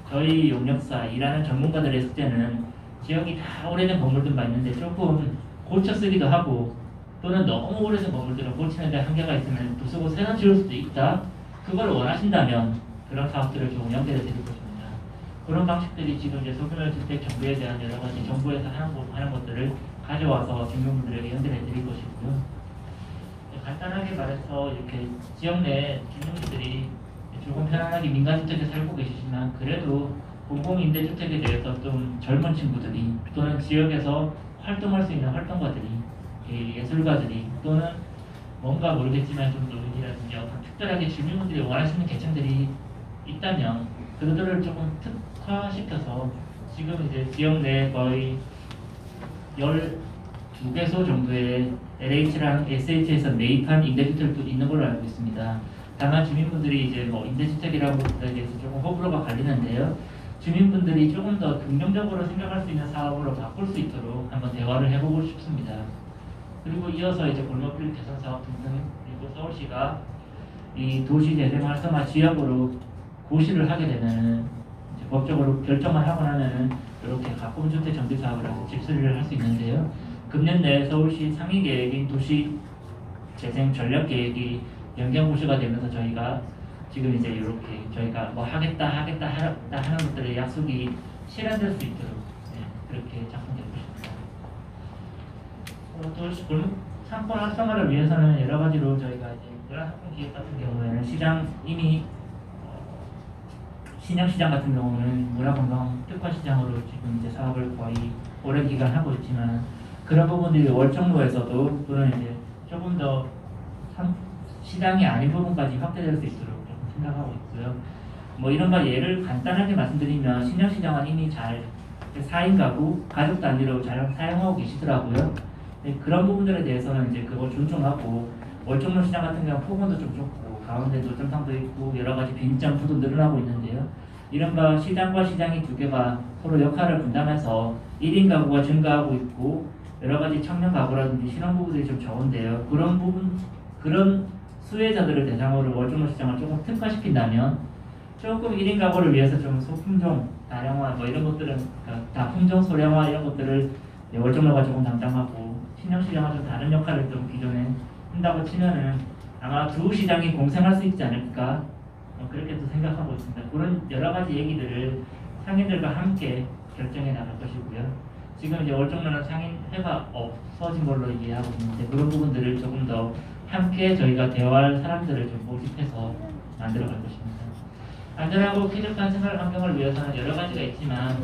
저희 용역사 일하는 전문가들의 숙제는 지역이 다 오래된 건물들만 있는데 조금 고쳐 쓰기도 하고 또는 너무 오래된 건물들은 고치는 데 한계가 있으면 부수고 새로 지을 수도 있다. 그걸 원하신다면 그런 사업들을 좀 연결해 드릴 것입니다. 그런 방식들이 지금 이제 소규모 주택 정비에 대한 여러 가지 정부에서 하는 것들을 가져와서 주민분들에게 연결해 드릴 것이고요. 간단하게 말해서 이렇게 지역 내 주민들이 조금 편안하게 민간주택에 살고 계시지만 그래도 공공임대주택에 대해서 좀 젊은 친구들이 또는 지역에서 활동할 수 있는 활동가들이 예술가들이 또는 뭔가 모르겠지만 좀 노인이라든지 어떤 특별하게 주민분들이 원하시는 계층들이 있다면 그들을 조금 특화시켜서 지금 이제 지역 내 거의 12개소 정도의 LH랑 SH에서 매입한 임대주택도 있는 걸로 알고 있습니다. 다만 주민분들이 이제 뭐 임대주택이라고 것에 대해서 조금 호불호가 갈리는데요. 주민분들이 조금 더 긍정적으로 생각할 수 있는 사업으로 바꿀 수 있도록 한번 대화를 해보고 싶습니다. 그리고 이어서 이제 골목길 개선 사업 등등 그리고 서울시가 이 도시재생 활성화 지역으로 고시를 하게 되면은 이제 법적으로 결정을 하고 나면은 이렇게 가공주택 정비 사업을 해서 집수리를 할 수 있는데요. 금년 내 서울시 상위 계획인 도시 재생 전략 계획이 연경고시가 되면서 저희가 지금 이제 이렇게 저희가 뭐 하겠다 하는 것들의 약속이 실현될 수 있도록 그렇게 작성되고 있습니다. 또 골목 상권 활성화를 위해서는 여러 가지로 저희가 이제 이런 학군 기획 같은 경우에는 시장 이미 신양시장 같은 경우는 문화관광 특화시장으로 지금 이제 사업을 거의 오랜 기간 하고 있지만 그런 부분들이 월정로에서도 또는 이제 조금 더 시장이 아닌 부분까지 확대될 수 있도록 생각하고 있고요. 뭐 이런바 예를 간단하게 말씀드리면 신양시장은 이미 잘 4인 가구 가족 단위로 잘 사용하고 계시더라고요. 그런 부분들에 대해서는 이제 그걸 존중하고 월정로 시장 같은 경우는 폭원도 좀 좁고 가운데도 점상도 있고 여러 가지 빈점프도 늘어나고 있는데요. 이른바 시장과 시장이 두 개가 서로 역할을 분담해서 1인 가구가 증가하고 있고 여러 가지 청년 가구라든지 신혼부부들이 좀 적은데요. 그런 수혜자들을 대상으로 월정로 시장을 조금 특화시킨다면 조금 1인 가구를 위해서 좀 소품종, 다량화 뭐 이런 것들은 그러니까 다품종, 소량화 이런 것들을 월정로가 조금 담당하고 신형시장과 좀 다른 역할을 좀 기존에 한다고 치면은 아마 두 시장이 공생할 수 있지 않을까 그렇게 또 생각하고 있습니다. 그런 여러 가지 얘기들을 상인들과 함께 결정해 나갈 것이고요. 지금 이제 월정로는 상인회가 없어진 걸로 이해하고 있는데 그런 부분들을 조금 더 함께 저희가 대화할 사람들을 좀 모집해서 만들어 갈 것입니다. 안전하고 쾌적한 생활 환경을 위해서는 여러 가지가 있지만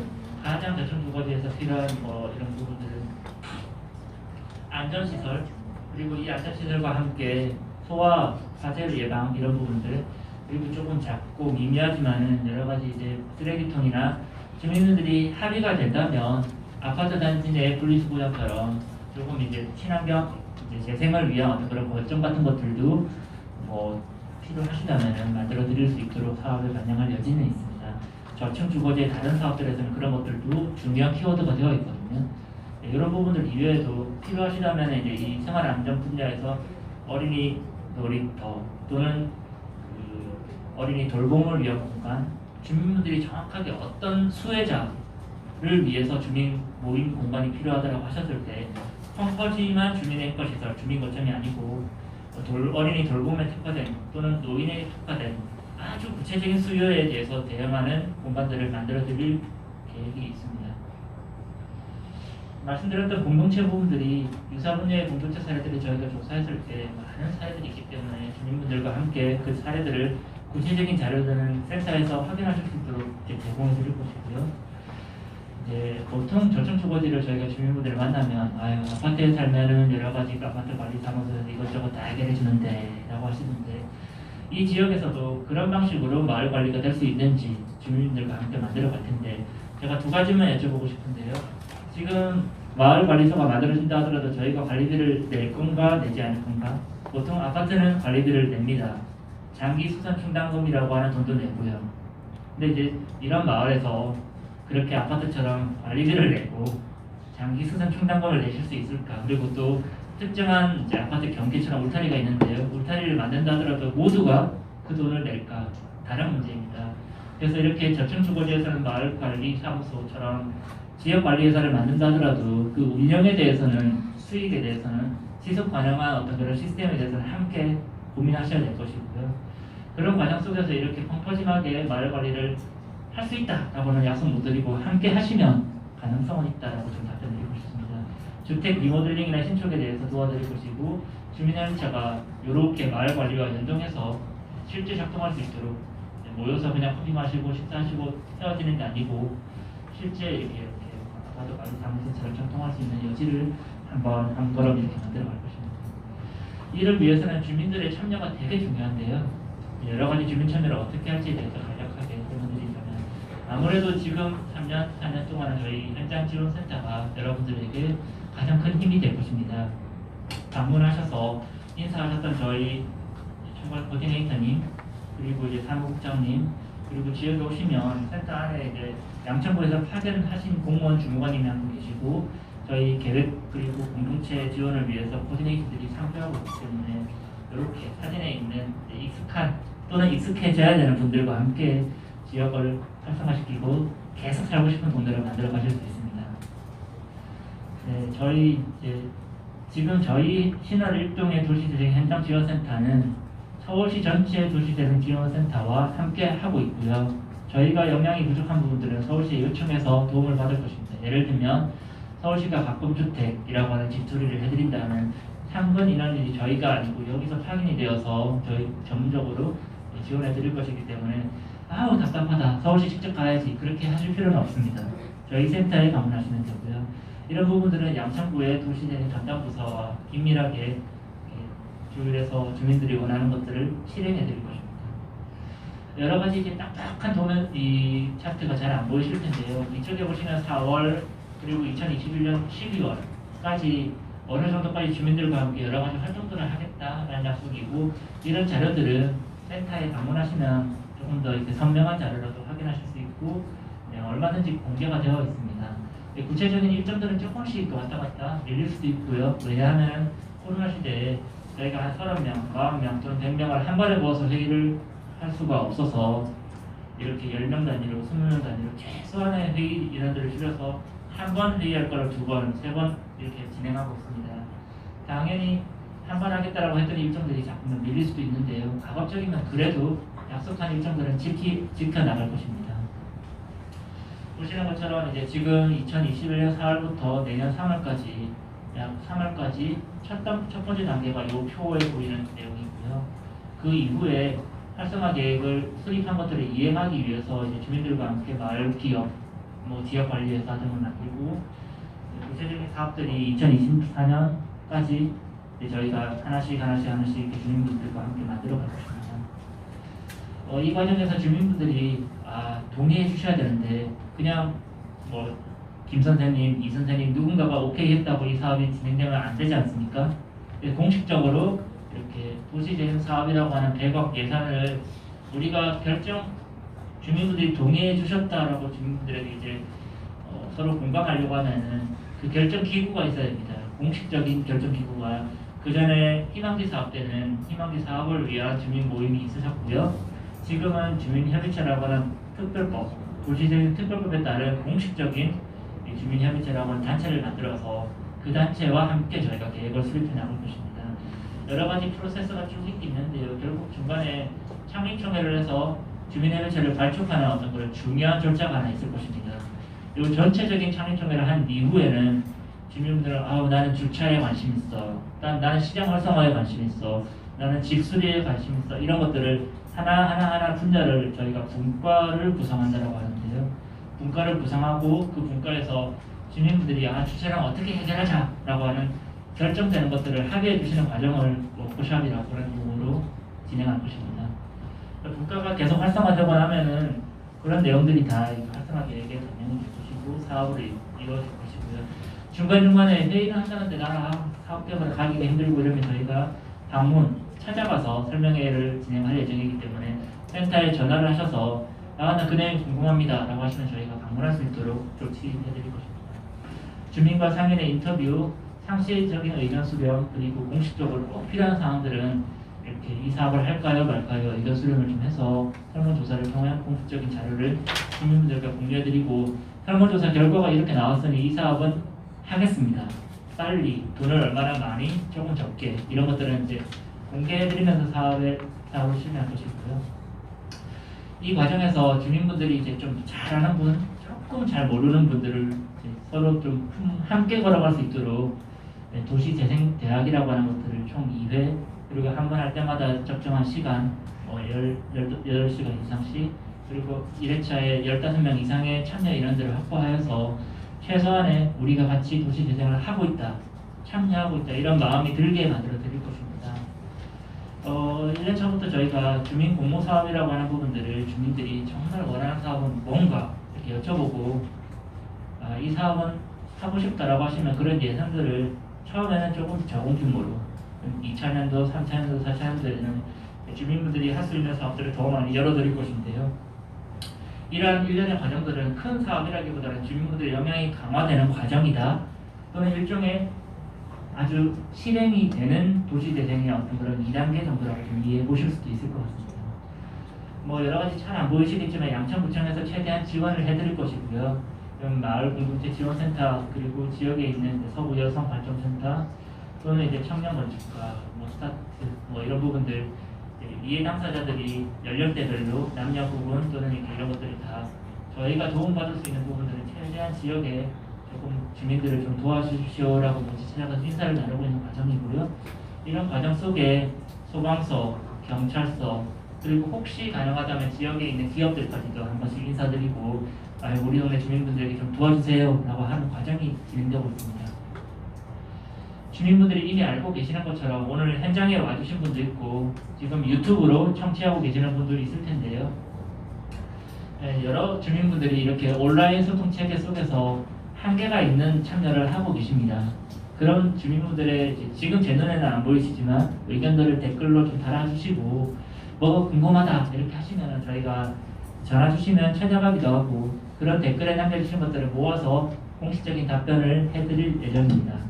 가장 저층주거지에서 필요한 뭐 이런 부분들은 안전시설 그리고 이 안전시설과 함께 소화, 화재 예방 이런 부분들 그리고 조금 작고 미미하지만은 여러 가지 이제 쓰레기통이나 주민들이 합의가 된다면 아파트 단지 내 분리수거장처럼 조금 이제 친환경 이제 재생을 위한 어떤 그런 거점 같은 것들도 뭐 필요하시다면 만들어 드릴 수 있도록 사업을 반영할 여지는 있습니다. 저층 주거지의 다른 사업들에서는 그런 것들도 중요한 키워드가 되어 있거든요. 네, 이런 부분들 이외에도 필요하시다면 이제 이 생활 안전 분야에서 어린이 놀이터 또는 어린이 돌봄을 위한 공간, 주민분들이 정확하게 어떤 수혜자를 위해서 주민 모임 공간이 필요하다고 하셨을 때 펑퍼짐한 주민의 것시설, 주민 거점이 아니고 어린이 돌봄에 특화된 또는 노인에 특화된 아주 구체적인 수요에 대해서 대응하는 공간들을 만들어 드릴 계획이 있습니다. 말씀드렸던 공동체 부분들이 유사 분야의 공동체 사례들을 저희가 조사했을 때 많은 사례들이 있기 때문에 주민분들과 함께 그 사례들을 구체적인 자료들은 센터에서 확인하실 수 있도록 제공해 드릴 것이고요. 이제 보통 저층주거지를 저희가 주민분들을 만나면 아파트에 살면은 여러 가지 아파트 관리 사무소에서 이것저것 다 해결해 주는데 라고 하시는데 이 지역에서도 그런 방식으로 마을 관리가 될 수 있는지 주민들과 함께 만들어 갈 텐데 제가 두 가지만 여쭤보고 싶은데요. 지금 마을 관리소가 만들어진다 하더라도 저희가 관리비를 낼 건가 내지 않을 건가? 보통 아파트는 관리비를 냅니다. 장기 수선 충당금이라고 하는 돈도 내고요. 근데 이제 이런 마을에서 그렇게 아파트처럼 관리비를 내고 장기 수선 충당금을 내실 수 있을까? 그리고 또 특정한 이제 아파트 경계처럼 울타리가 있는데요. 울타리를 만든다 하더라도 모두가 그 돈을 낼까? 다른 문제입니다. 그래서 이렇게 저층주거지에서는 마을관리사무소처럼 지역관리회사를 만든다 하더라도 그 운영에 대해서는 수익에 대해서는 지속 가능한 어떤 그런 시스템에 대해서는 함께 고민하셔야 될 것이고요. 그런 과정 속에서 이렇게 펑퍼짐하게 마을 관리를 할 수 있다라고는 약속 못 드리고 함께 하시면 가능성은 있다라고 좀 답변드리고 싶습니다. 주택 리모델링이나 신축에 대해서 도와드릴 것이고 주민연차가 이렇게 마을 관리와 연동해서 실제 작동할 수 있도록 모여서 그냥 커피 마시고 식사하시고 헤어지는 게 아니고 실제 이렇게 아파트 관리 사무소처럼 작동할 수 있는 여지를 한 걸음 이렇게 만들어 갈 것입니다. 이를 위해서는 주민들의 참여가 되게 중요한데요. 여러 가지 주민 참여를 어떻게 할지에 대해서 간략하게 설명드리자면 아무래도 지금 3년, 4년 동안 저희 현장 지원센터가 여러분들에게 가장 큰 힘이 될 것입니다. 방문하셔서 인사하셨던 저희 총괄 코디네이터님 그리고 이제 사무국장님 그리고 지역에 오시면 센터 안에 이제 양천구에서 파견하신 공무원 주무관님이 한 분 계시고 저희 계획 그리고 공동체 지원을 위해서 코디네이터들이 참여하고 있기 때문에 이렇게 사진에 있는 익숙한 또는 익숙해져야 되는 분들과 함께 지역을 활성화시키고 계속 살고 싶은 분들을 만들어 가실 수 있습니다. 네, 저희 이제 지금 저희 신월 일동의 도시재생 현장 지원센터는 서울시 전체 도시재생 지원센터와 함께 하고 있고요. 저희가 역량이 부족한 부분들은 서울시에 요청해서 도움을 받을 것입니다. 예를 들면 서울시가 가꿈주택이라고 하는 집수리를 해드린다면 상근 인원이 저희가 아니고 여기서 확인이 되어서 저희 전문적으로 지원해 드릴 것이기 때문에 아우 답답하다, 서울시 직접 가야지, 그렇게 하실 필요는 없습니다. 저희 센터에 방문하시면 되고요. 이런 부분들은 양천구의 도시재생 담당 부서와 긴밀하게 조율해서 주민들이 원하는 것들을 실행해 드릴 것입니다. 여러 가지 이제 딱딱한 도면 이 차트가 잘 안 보이실 텐데요. 이쪽에 보시면 4월 그리고 2021년 12월까지 어느 정도까지 주민들과 함께 여러 가지 활동들을 하겠다라는 약속이고, 이런 자료들은 센터에 방문하시면 조금 더 이렇게 선명한 자료라도 확인하실 수 있고 얼마든지 공개가 되어 있습니다. 구체적인 일정들은 조금씩 왔다 갔다 밀릴 수도 있고요. 왜냐하면 코로나 시대에 저희가 한 30명, 40명 또는 100명을 한 번에 모아서 회의를 할 수가 없어서 이렇게 10명 단위로 20명 단위로 최소한의 회의 인원들을 줄여서 한 번 회의할 거를 2번, 3번 이렇게 진행하고 있습니다. 당연히 한 번 하겠다라고 했던 일정들이 자꾸만 밀릴 수도 있는데요. 가급적이면 그래도 약속한 일정들은 지켜나갈 것입니다. 보시는 것처럼 이제 지금 2021년 4월부터 내년 3월까지 약 3월까지 첫 번째 단계가 이 표에 보이는 내용이고요. 그 이후에 활성화 계획을 수립한 것들을 이행하기 위해서 이제 주민들과 함께 마을 기업, 지역 관리회사 등을 만들고 구체적인 사업들이 2024년까지 저희가 하나씩 이렇게 주민분들과 함께 만들어 갈 것입니다. 이 과정에서 주민분들이 동의해 주셔야 되는데 그냥 김 선생님, 이 선생님 누군가가 오케이 했다고 이 사업이 진행되면 안 되지 않습니까? 공식적으로 이렇게 도시재생 사업이라고 하는 100억 예산을 우리가 주민분들이 동의해 주셨다라고 주민분들에게 이제 서로 공감하려고 하면은 그 결정 기구가 있어야 됩니다. 공식적인 결정 기구가. 그 전에 희망지 사업 때는 희망지 사업을 위한 주민 모임이 있으셨고요. 지금은 주민협의체라고 하는 특별법, 도시재생 특별법에 따른 공식적인 주민협의체라고 하는 단체를 만들어서 그 단체와 함께 저희가 계획을 수립해 나갈 것입니다. 여러 가지 프로세스가 쭉 있는데요. 결국 중간에 창립총회를 해서 주민협의체를 발족하는 어떤 그런 중요한 절차가 하나 있을 것입니다. 이 전체적인 창립총회를 한 이후에는 주민분들은 나는 주차에 관심 있어, 나는 시장 활성화에 관심 있어, 나는 집수리에 관심 있어, 이런 것들을 하나하나 분야를 저희가 분과를 구성한다고 하는데요. 분과를 구성하고 그 분과에서 주민분들이 주차랑 어떻게 해결하자라고 하는 결정되는 것들을 합의해 주시는 과정을 워크숍이라고 하는 용어로 진행할 것입니다. 분과가 계속 활성화되고 나면은 그런 내용들이 다 활성화 계획에 반영이 될 것이고 사업으로 이루어질 것이고요. 중간중간에 회의를 한다는데 나랑 사업 때문에 가기가 힘들고 이러면 저희가 찾아가서 설명회를 진행할 예정이기 때문에 센터에 전화를 하셔서 나 그 내용 궁금합니다 라고 하시면 저희가 방문할 수 있도록 조치해 드릴 것입니다. 주민과 상인의 인터뷰, 상시적인 의견 수렴, 그리고 공식적으로 꼭 필요한 사항들은 이렇게 이 사업을 할까요 말까요 의견 수렴을 좀 해서 설문조사를 통한 공식적인 자료를 주민분들과 공유해드리고, 설문조사 결과가 이렇게 나왔으니 이 사업은 하겠습니다, 빨리, 돈을 얼마나 많이, 조금 적게, 이런 것들은 이제 공개해드리면서 사업을 실행할 것이고요. 이 과정에서 주민분들이 이제 좀 잘하는 분, 조금 잘 모르는 분들을 서로 좀 함께 걸어갈 수 있도록 도시재생대학이라고 하는 것들을 총 2회, 그리고 한 번 할 때마다 적정한 시간, 8시간 이상씩, 그리고 1회차에 15명 이상의 참여 인원들을 확보하여서 최소한의 우리가 같이 도시재생을 하고 있다, 참여하고 있다, 이런 마음이 들게 만들어 드릴 것입니다. 1년차부터 저희가 주민 공모 사업이라고 하는 부분들을 주민들이 정말 원하는 사업은 뭔가 이렇게 여쭤보고 이 사업은 하고 싶다라고 하시면 그런 예산들을 처음에는 조금 적은 규모로 2차년도, 3차년도, 4차년도에는 주민분들이 할 수 있는 사업들을 더 많이 열어드릴 것인데요. 이러한 일련의 과정들은 큰 사업이라기보다는 주민분들의 영향이 강화되는 과정이다, 또는 일종의 아주 실행이 되는 도시재생의 어떤 그런 2단계 정도라고 좀 이해해 보실 수도 있을 것 같습니다. 여러 가지 잘 안 보이시겠지만 양천구청에서 최대한 지원을 해드릴 것이고요. 마을 공동체 지원센터, 그리고 지역에 있는 서구 여성발전센터, 또는 이제 청년 건축가, 뭐 스타트, 뭐 이런 부분들 이해 당사자들이 연령대별로 남녀 구분 또는 이런 것들을 다 저희가 도움받을 수 있는 부분들은 최대한 지역에 조금 주민들을 좀 도와주십시오라고 먼저 찾아가서 인사를 나누고 있는 과정이고요. 이런 과정 속에 소방서, 경찰서, 그리고 혹시 가능하다면 지역에 있는 기업들까지도 한 번씩 인사드리고 우리 동네 주민분들에게 좀 도와주세요 라고 하는 과정이 진행되고 있습니다. 주민분들이 이미 알고 계시는 것처럼 오늘 현장에 와주신 분도 있고 지금 유튜브로 청취하고 계시는 분들이 있을 텐데요. 여러 주민분들이 이렇게 온라인 소통 체계 속에서 한계가 있는 참여를 하고 계십니다. 그런 주민분들의 지금 제 눈에는 안 보이시지만 의견들을 댓글로 좀 달아주시고 뭐 궁금하다 이렇게 하시면 저희가 전화 주시면 찾아가기도 하고 그런 댓글에 남겨주신 것들을 모아서 공식적인 답변을 해드릴 예정입니다.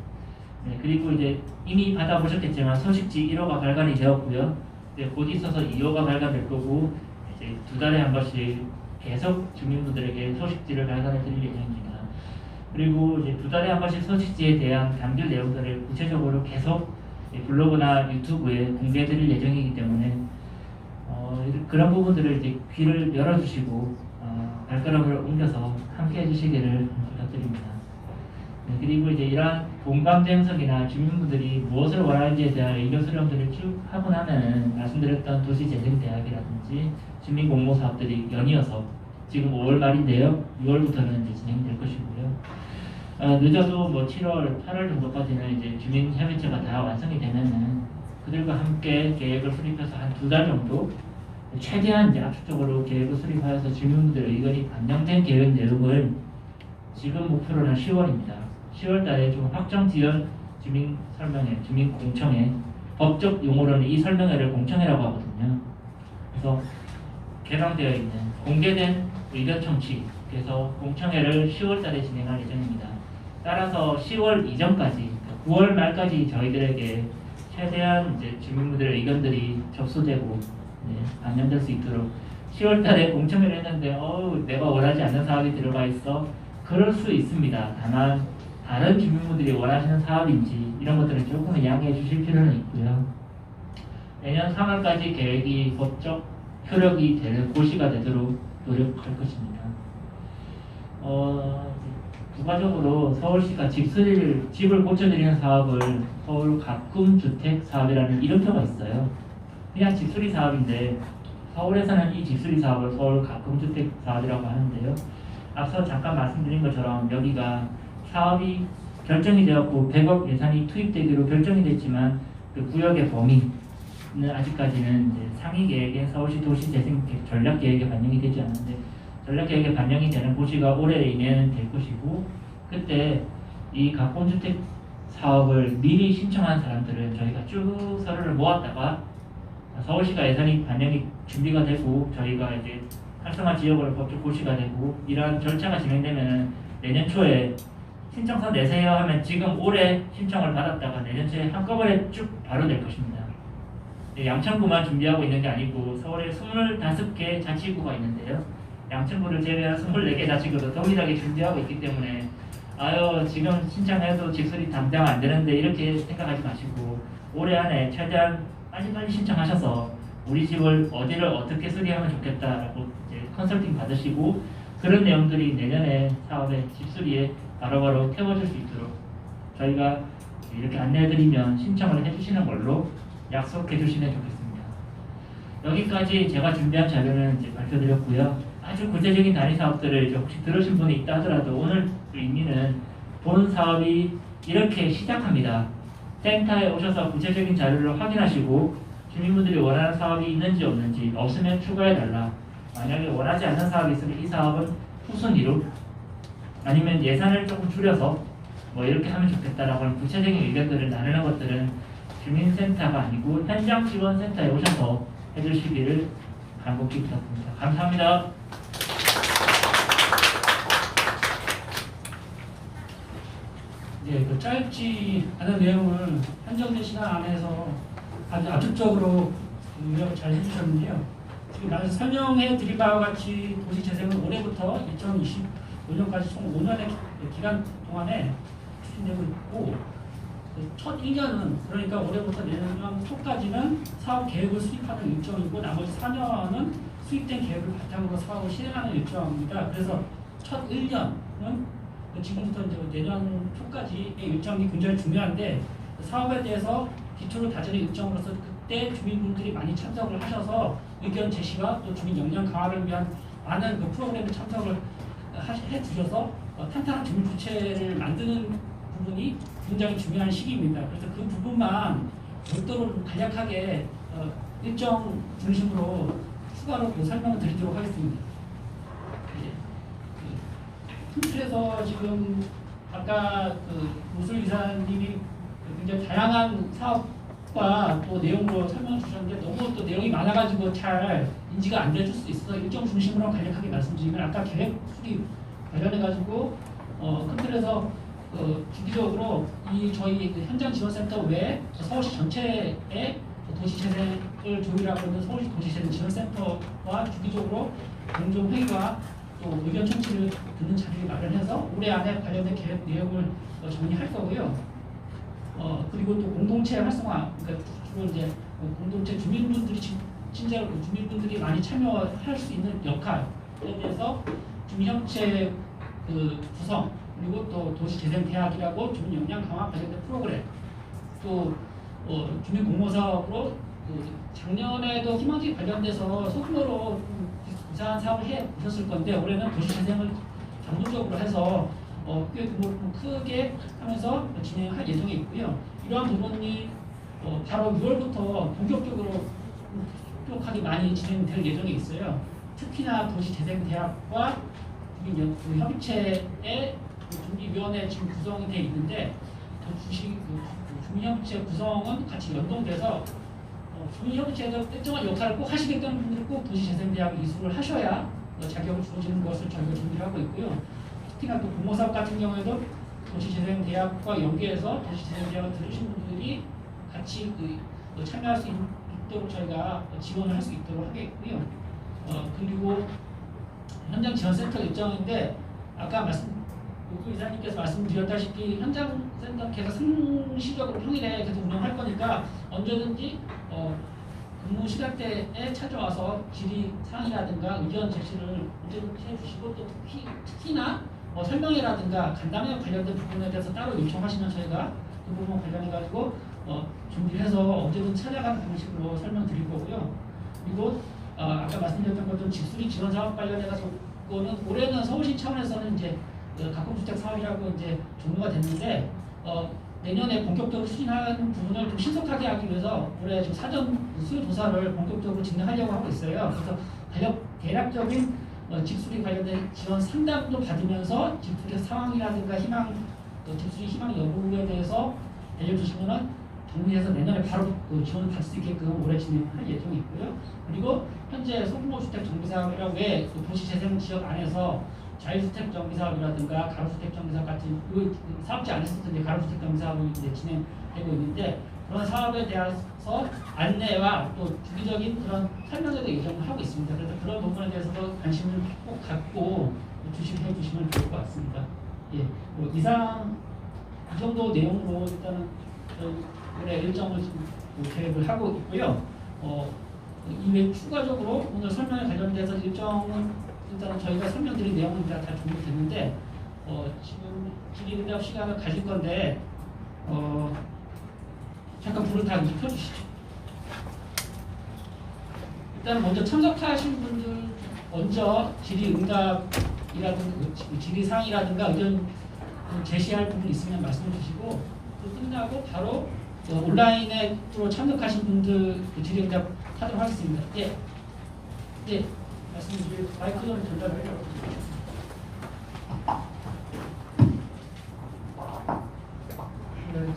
네, 그리고 이제 이미 받아보셨겠지만 소식지 1호가 발간이 되었고요. 곧 있어서 2호가 발간될 거고 이제 2달에 한 번씩 계속 주민분들에게 소식지를 발간해 드릴 예정입니다. 그리고 이제 2달에 한 번씩 소식지에 대한 감귤 내용들을 구체적으로 계속 블로그나 유튜브에 공개해 드릴 예정이기 때문에 그런 부분들을 이제 귀를 열어주시고 발걸음을 옮겨서 함께 해주시기를 부탁드립니다. 네, 그리고 이제 이러한 공감대 형성이나 주민분들이 무엇을 원하는지에 대한 의견 수렴들을 쭉 하고 나면은 말씀드렸던 도시재생대학이라든지 주민공모사업들이 연이어서 지금 5월 말인데요. 6월부터는 이제 진행될 것이고요. 늦어도 뭐 7월, 8월 정도까지는 이제 주민협의체가 다 완성이 되면은 그들과 함께 계획을 수립해서 한 2달 정도 최대한 이제 압축적으로 계획을 수립하여서 주민분들의 의견이 반영된 계획 내용을 지금 목표로는 10월입니다. 10월 달에 좀 확정 지연 주민 설명회, 주민 공청회, 법적 용어로는 이 설명회를 공청회라고 하거든요. 그래서 개방되어 있는 공개된 의견 청취, 그래서 공청회를 10월 달에 진행할 예정입니다. 따라서 10월 이전까지, 9월 말까지 저희들에게 최대한 이제 주민분들의 의견들이 접수되고 반영될 수 있도록 10월 달에 공청회를 했는데 내가 원하지 않는 사업이 들어가 있어. 그럴 수 있습니다. 다만 다른 주민분들이 원하시는 사업인지 이런 것들은 조금 양해해 주실 필요는 있고요. 내년 3월까지 계획이 법적 효력이 되는 고시가 되도록 노력할 것입니다. 부가적으로 서울시가 집을 고쳐드리는 사업을 서울 가꿈주택 사업이라는 이름표가 있어요. 그냥 집수리 사업인데 서울에서는 이 집수리 사업을 서울 가꿈주택 사업이라고 하는데요. 앞서 잠깐 말씀드린 것처럼 여기가 사업이 결정이 되었고 100억 예산이 투입되기로 결정이 됐지만 그 구역의 범위는 아직까지는 이제 상위 계획에 서울시 도시재생 전략 계획에 반영이 되지 않는데 전략 계획에 반영이 되는 고시가 올해 내년 될 것이고 그때 이 가꿈주택 사업을 미리 신청한 사람들은 저희가 쭉 서류를 모았다가 서울시가 예산이 반영이 준비가 되고 저희가 이제 활성화 지역으로 법적 고시가 되고 이러한 절차가 진행되면 내년 초에 신청서 내세요 하면 지금 올해 신청을 받았다가 내년 초에 한꺼번에 쭉 바로 될 것입니다. 양천구만 준비하고 있는 게 아니고 서울에 25개 자치구가 있는데요. 양천구를 제외한 24개 자치구도 동일하게 준비하고 있기 때문에 지금 신청해도 집수리 당장 안 되는데 이렇게 생각하지 마시고 올해 안에 최대한 빨리 신청하셔서 우리 집을 어디를 어떻게 수리하면 좋겠다라고 이제 컨설팅 받으시고 그런 내용들이 내년에 사업의 집수리에 바로바로 태워질 수 있도록 저희가 이렇게 안내해드리면 신청을 해주시는 걸로 약속해 주시면 좋겠습니다. 여기까지 제가 준비한 자료는 이제 발표드렸고요. 아주 구체적인 단위 사업들을 이제 혹시 들으신 분이 있다 하더라도 오늘 의미는 본 사업이 이렇게 시작합니다. 센터에 오셔서 구체적인 자료를 확인하시고 주민분들이 원하는 사업이 있는지 없는지 없으면 추가해달라. 만약에 원하지 않는 사업이 있으면 이 사업은 후순위로 아니면 예산을 조금 줄여서 뭐 이렇게 하면 좋겠다라고 하는 구체적인 의견들을 나누는 것들은 주민센터가 아니고 현장지원센터에 오셔서 해주시기를 간곡히 부탁드립니다. 감사합니다. 그 짧지 않은 내용을 한정된 시간 안에서 아주 압축적으로 요약을 잘 해주셨는데요. 지금 나는 설명해 드린 바와 같이 도시재생은 올해부터 2025년까지 총 5년의 기간 동안에 추진되고 있고 첫 1년은 그러니까 올해부터 내년 초까지는 사업 계획을 수립하는 일정이고 나머지 4년은 수립된 계획을 바탕으로 사업을 실행하는 일정입니다. 그래서 첫 1년은 지금부터 이제 내년 초까지의 일정이 굉장히 중요한데 사업에 대해서 기초를 다지는 일정으로서 그때 주민분들이 많이 참석을 하셔서 의견 제시와 또 주민 역량 강화를 위한 많은 그 프로그램에 참석을 해 주셔서 탄탄한 주민 주체를 만드는 부분이 굉장히 중요한 시기입니다. 그래서 그 부분만 별도로 간략하게 일정 중심으로 추가로 설명을 드리도록 하겠습니다. 큰 틀에서 지금 아까 우술 이사님이 굉장히 다양한 사업과 또 내용으로 설명을 주셨는데 너무 또 내용이 많아가지고 잘 인지가 안 되실 수 있어서 일정 중심으로 간략하게 말씀드리면 아까 계획 수립 관련해가지고 큰 틀에서 주기적으로 이 저희 현장 지원센터 외에 서울시 전체의 도시재생을 조율하고 있는 서울시 도시재생 지원센터와 주기적으로 공정회의와 또 의견 청취를 듣는 자리를 마련해서 올해 안에 관련된 계획 내용을 정리할 거고요. 그리고 또 공동체 활성화, 그러니까 주로 이제 공동체 주민분들이 진짜로 주민분들이 많이 참여할 수 있는 역할에 대해서 주민협체 구성 그리고 또 도시재생대학이라고 주민 역량 강화 관련된 프로그램 또 주민 공모 사업으로 작년에도 희망지 관련돼서 소규모로 유사한 사업을 해 보셨을 건데 올해는 도시재생을 전문적으로 해서 꽤 크게 하면서 진행할 예정에 있고요. 이러한 부분이 바로 6월부터 본격적으로 급격하게 많이 진행될 예정에 있어요. 특히나 도시재생대학과 협의체의 준비위원회 지금 구성이 되어 있는데 주민협의체 구성은 같이 연동돼서 주민협의체에서 특정한 역할을 꼭 하시겠다는 분들은 꼭 도시재생대학에 이수를 하셔야 자격을 주어지는 것을 저희가 준비를 하고 있고요. 특히나 또 공모사업 같은 경우에도 도시재생대학과 연계해서 도시재생대학을 들으신 분들이 같이 참여할 수 있도록 저희가 지원을 할 수 있도록 하겠고요. 그리고 현장 지원센터 일정인데 아까 그 이사님께서 말씀드렸다시피 현장센터 계속 상시적으로 평일에 계속 운영할 거니까 언제든지 근무 시간대에 찾아와서 질의 사항이라든가 의견 제시를 언제든지 해주시고 또 특히나 설명회라든가 간담회 관련된 부분에 대해서 따로 요청하시면 저희가 그 부분 관련해가지고 준비해서 언제든지 찾아가는 방식으로 설명드릴 거고요. 그리고 아까 말씀드렸던 것처럼 집수리 지원 사업 관련해서 그거는 올해는 서울시 차원에서는 이제 가공주택 사업이라고 이제 종료가 됐는데 내년에 본격적으로 추진하는 부분을 좀 신속하게 하기 위해서 올해 지금 사전 수요 조사를 본격적으로 진행하려고 하고 있어요. 그래서 대략적인 집수리 관련된 지원 상담도 받으면서 집수리 상황이라든가 집수리 희망 여부에 대해서 알려주시면은 정리해서 내년에 바로 지원을 받을 수 있게끔 올해 진행할 예정이 있고요. 그리고 현재 소규모 주택 정비 사업이라고 왜 도시재생 지역 안에서 자유주택 정비 사업이라든가 가로주택 정비 사업 같은 사업지 안에서 이제 가로주택 정비 사업이 이제 진행되고 있는데 그런 사업에 대해서 안내와 또 주기적인 그런 설명회도 예정을 하고 있습니다. 그래서 그런 부분에 대해서도 관심을 꼭 갖고 주시해 주시면 좋을 것 같습니다. 예, 이 정도 내용으로 일단은 올해 일정을 계획을 하고 있고요. 이외 추가적으로 오늘 설명에 관련돼서 일정은 일단 저희가 설명드린 내용은 다 준비됐는데 지금 질의응답 시간을 가질 건데 잠깐 불을 다 켜주시죠. 일단 먼저 참석하신 분들 먼저 질의응답이라든가 질의사항이라든가 의견 제시할 부분 있으면 말씀해 주시고 또 끝나고 바로 온라인에 또 참석하신 분들 질의응답 하도록 하겠습니다. 예, 말씀드릴 마이크 좀 전달을 해요.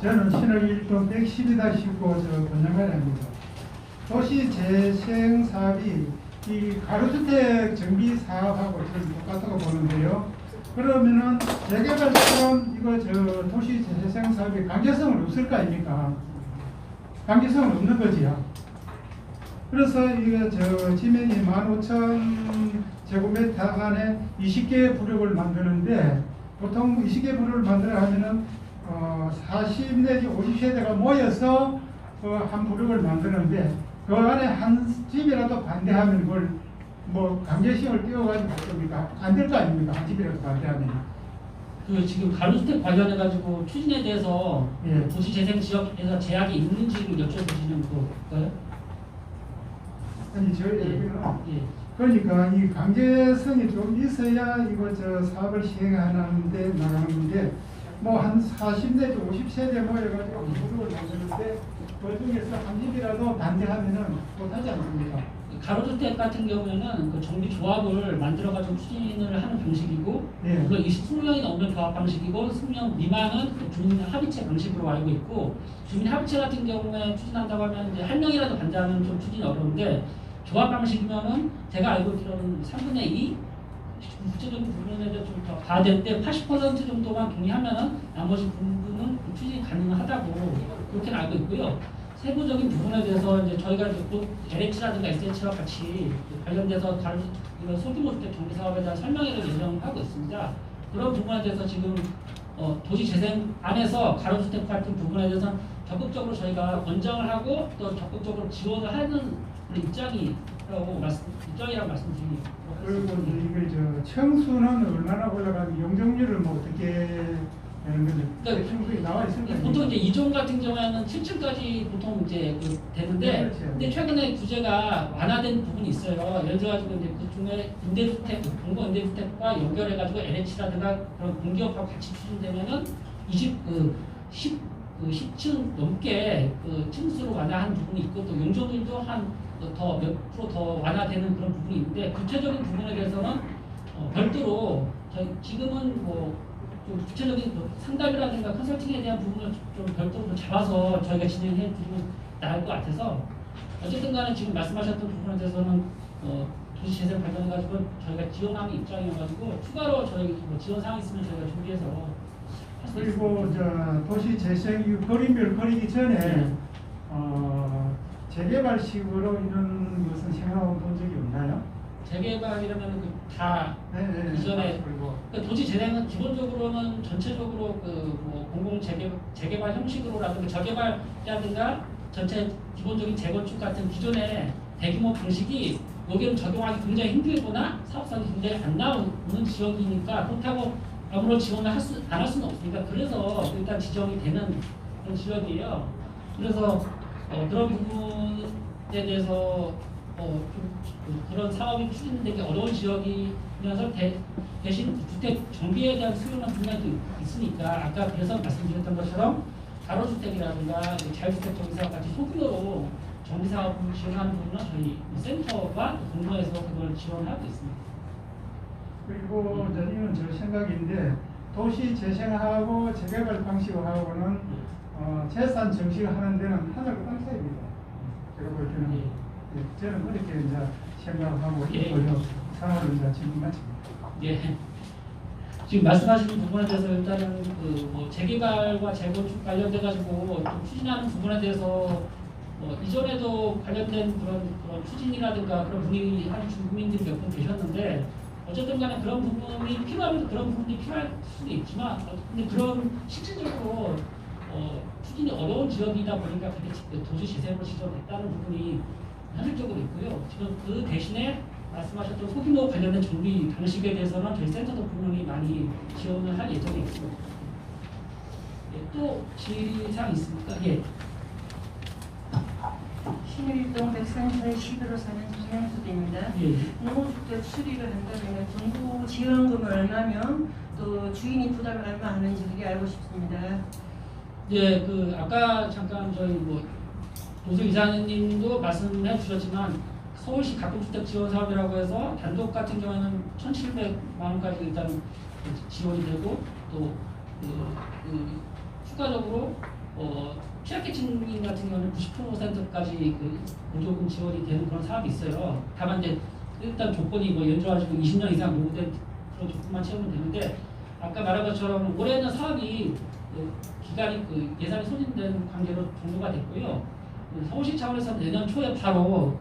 저는 신월 1동 112-19 권영관입니다. 도시재생 사업이 이 가로주택 정비 사업하고 좀 똑같다고 보는데요. 그러면은 재개발처럼 이거 도시재생 사업이 강제성은 없을 거 아닙니까? 강제성은 없는 거지요. 그래서 이게 지면이 15,000 제곱미터 안에 20개의 부력을 만드는데 보통 20개 부력을 만들어 하면은 40 내지 50세대가 모여서 한 부력을 만드는데 그 안에 한 집이라도 반대하면 그걸 뭐 강제성을 띄워가지고 할 겁니까? 안 될 거 아닙니까? 한 집이라도 반대하면. 그 지금 가로주택 관련해 가지고 추진에 대해서 예. 도시재생 지역에서 제약이 있는지를 여쭤보시는 거예요? 아니 저희 예. 얘기는 예. 그러니까 이 강제성이 좀 있어야 이거 저 사업을 시행하는데 나가는데 뭐 한 40 내지 50세대 모여가지고 구역을 만드는데 그 중에서 한 집이라도 반대하면은 못하지 않습니까? 가로주택 같은 경우에는 그 정비 조합을 만들어 가지고 추진을 하는 방식이고, 예. 그거 20명이 넘는 조합 방식이고, 20명 미만은 그 주민 합의체 방식으로 알고 있고, 주민 합의체 같은 경우에 추진한다고 하면 이제 한 명이라도 반대하면 좀 추진이 어려운데, 조합 방식이면은 제가 알고 있기로는 3분의 2 구체적인 부분에 대해서 좀 더 봐야 될 때 80% 정도만 동의하면은 나머지 부분은 추진이 가능하다고 그렇게 알고 있고요. 세부적인 부분에 대해서 이제 저희가 이제 곧 LH라든가 SH와 같이 관련돼서 다른 이런 소규모 주택 정비 사업에 대한 설명회를 예정하고 있습니다. 그런 부분에 대해서 지금 도시재생 안에서 가로주택 같은 부분에 대해서 적극적으로 저희가 권장을 하고 또 적극적으로 지원을 하는 입장이라고 말씀드립니다. 그리고 이제 저 청수는 얼마나 올라가면 용적률을 뭐 어떻게 되는 건지 그러니까 청수에 나와 있을 거예요. 보통 이제 이종 같은 경우에는 7층까지 보통 이제 되는데, 그렇죠. 근데 최근에 규제가 완화된 부분이 있어요. 예를 들어가지고 이제 그 중에 임대주택, 공공 임대주택과 연결해가지고 LH라든가 그런 공기업하고 같이 추진되면은 10층 넘게 그 층수로 완화한 부분이 있고 또 용적률도 한 더 몇 프로 더 완화되는 그런 부분이 있는데 구체적인 부분에 대해서는 별도로 저희 지금은 뭐 좀 구체적인 상담이라든가 컨설팅에 대한 부분을 좀 별도로 좀 잡아서 저희가 진행해 드리면 나을 것 같아서 어쨌든 간에 지금 말씀하셨던 부분에 대해서는 도시재생 관련해가지고 저희가 지원하는 입장이어가지고 추가로 저희 뭐 지원 사항 있으면 저희가 준비해서 할 수 있습니다. 그리고 저 도시 재생 거리별 거리기 전에 네. 재개발식으로 이런 것은 생각해 본 적이 없나요? 재개발이라면 다 네. 이전에 그리고 그러니까 도시 재생은 기본적으로는 전체적으로 뭐 공공 재개발 형식으로라든가 저개발이라든가 전체 기본적인 재건축 같은 기존의 대규모 방식이 여기는 적용하기 굉장히 힘들거나 사업성이 굉장히 안 나오는 지역이니까 그렇다고 아무런 지원을 안 할 수는 없으니까 그래서 일단 지정이 되는 그런 지역이에요. 그래서 그런 부분에 대해서 좀 그런 사업이 추진되기 어려운 지역이면서 대신 주택 정비에 대한 수요는 분명히 있으니까 아까 그래서 말씀드렸던 것처럼 가로주택이라든가 자유주택 정비사업 같이 소규모로 정비사업을 지원하는 부분은 저희 센터가 공모해서 그걸 지원하고 있습니다. 그리고 저는 저 생각인데 도시 재생하고 재개발 방식하고는 재산 정식하는 데는 하늘과 땅 차이입니다. 제가 볼 때는 저는 그렇게 이제 생각하고 예. 있고요. 상황을 이제 지금 마칩니다. 예. 지금 말씀하시는 부분에 대해서 일단은 뭐 재개발과 재건축 관련돼 가지고 좀 추진하는 부분에 대해서 이전에도 관련된 그런 추진이라든가 그런 분위기 하는 주민들이 몇 분 계셨는데 어쨌든 간에 그런 부분이 필요하면 그런 부분이 필요할 수도 있지만 근데 그런 실질적으로 추진이 어려운 지역이다 보니까 그게 도시 재생으로 지정됐다는 부분이 현실적으로 있고요. 지금 그 대신에 말씀하셨던 소규모 관련된 정비 방식에 대해서는 저희 센터도 분명히 많이 지원을 할 예정에 있습니다. 예, 또 질의사항 있습니까? 예. 신일동 백산사의 11호 사는 김영수입니다. 예. 공공주택 수리를 한다면 정부 지원금을 얼마면 또 주인이 부담을 얼마 하는지 그게 알고 싶습니다. 예, 아까 잠깐 저희 도수 이사님도 말씀해 주셨지만 서울시 가금주택 지원 사업이라고 해서 단독 같은 경우에는 1,700만 원까지 일단 지원이 되고 또 추가적으로 취약계층인 같은 경우는 90%까지 보조금 지원이 되는 그런 사업이 있어요. 다만 이제 일단 조건이 연주하시고 20년 이상 노후된 그런 조건만 채우면 되는데 아까 말한 것처럼 올해는 사업이 기간이 예산이 소진된 관계로 종료가 됐고요. 서울시 차원에서 내년 초에 바로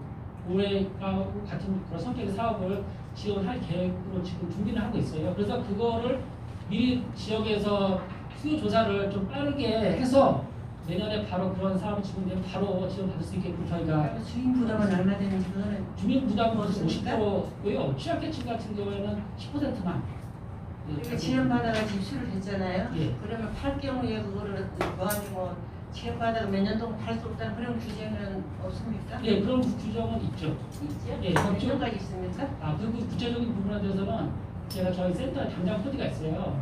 올해와 같은 그런 성격의 사업을 지원할 계획으로 지금 준비를 하고 있어요. 그래서 그거를 미리 지역에서 수요 조사를 좀 빠르게 해서 내년에 바로 그런 사업이 지금 바로 지원받을 수 있게끔 저희가 주인 부담은 얼마 되는지 그거는 주민 부담은 50%고요. 취약계층 같은 경우에는 10%만. 그러니까 지원받아가 집수를 했잖아요. 예. 그러면 팔 경우에 그거를 뭐가지고 지원받아가 몇 년 동안 팔 수 없다는 그런 규정은 없습니까? 예, 그런 규정은 있죠. 있죠? 예, 몇 있죠. 년까지 있습니까? 그리고 구체적인 부분에 대해서는 제가 저희 센터 담당 코디가 있어요.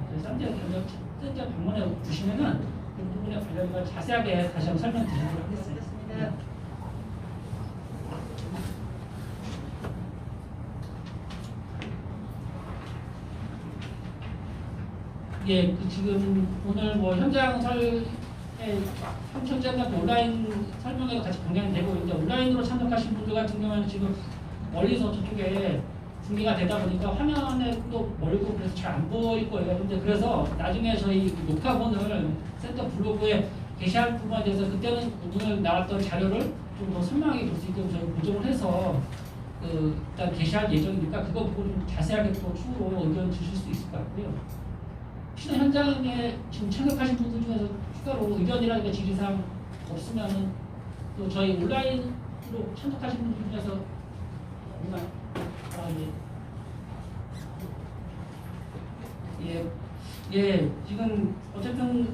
센터 방문해 주시면은 그 부분에 관련해서 자세하게 다시 한번 설명드리도록 하겠습니다. 그렇습니다. 예, 그 지금 오늘 뭐 현장 현장과 온라인 설명회가 같이 병행이 되고 있는데 온라인으로 참석하신 분들 같은 경우에는 지금 멀리서 저쪽에 중계가 되다 보니까 화면에 또 멀고 그래서 잘 안 보일 거예요. 근데 그래서 나중에 저희 녹화본을 센터 블로그에 게시할 부분에 대해서 그때는 오늘 나왔던 자료를 좀 더 선명하게 볼 수 있도록 저희 보정을 해서 일단 게시할 예정이니까 그거 보고 좀 자세하게 또 추후로 의견 주실 수 있을 것 같고요. 혹시나 현장에 지금 참석하신 분들 중에서 추가로 의견이라든가 질의사항 없으면은 또 저희 온라인으로 참석하신 분들 중에서 없나요? 예, 지금 어쨌든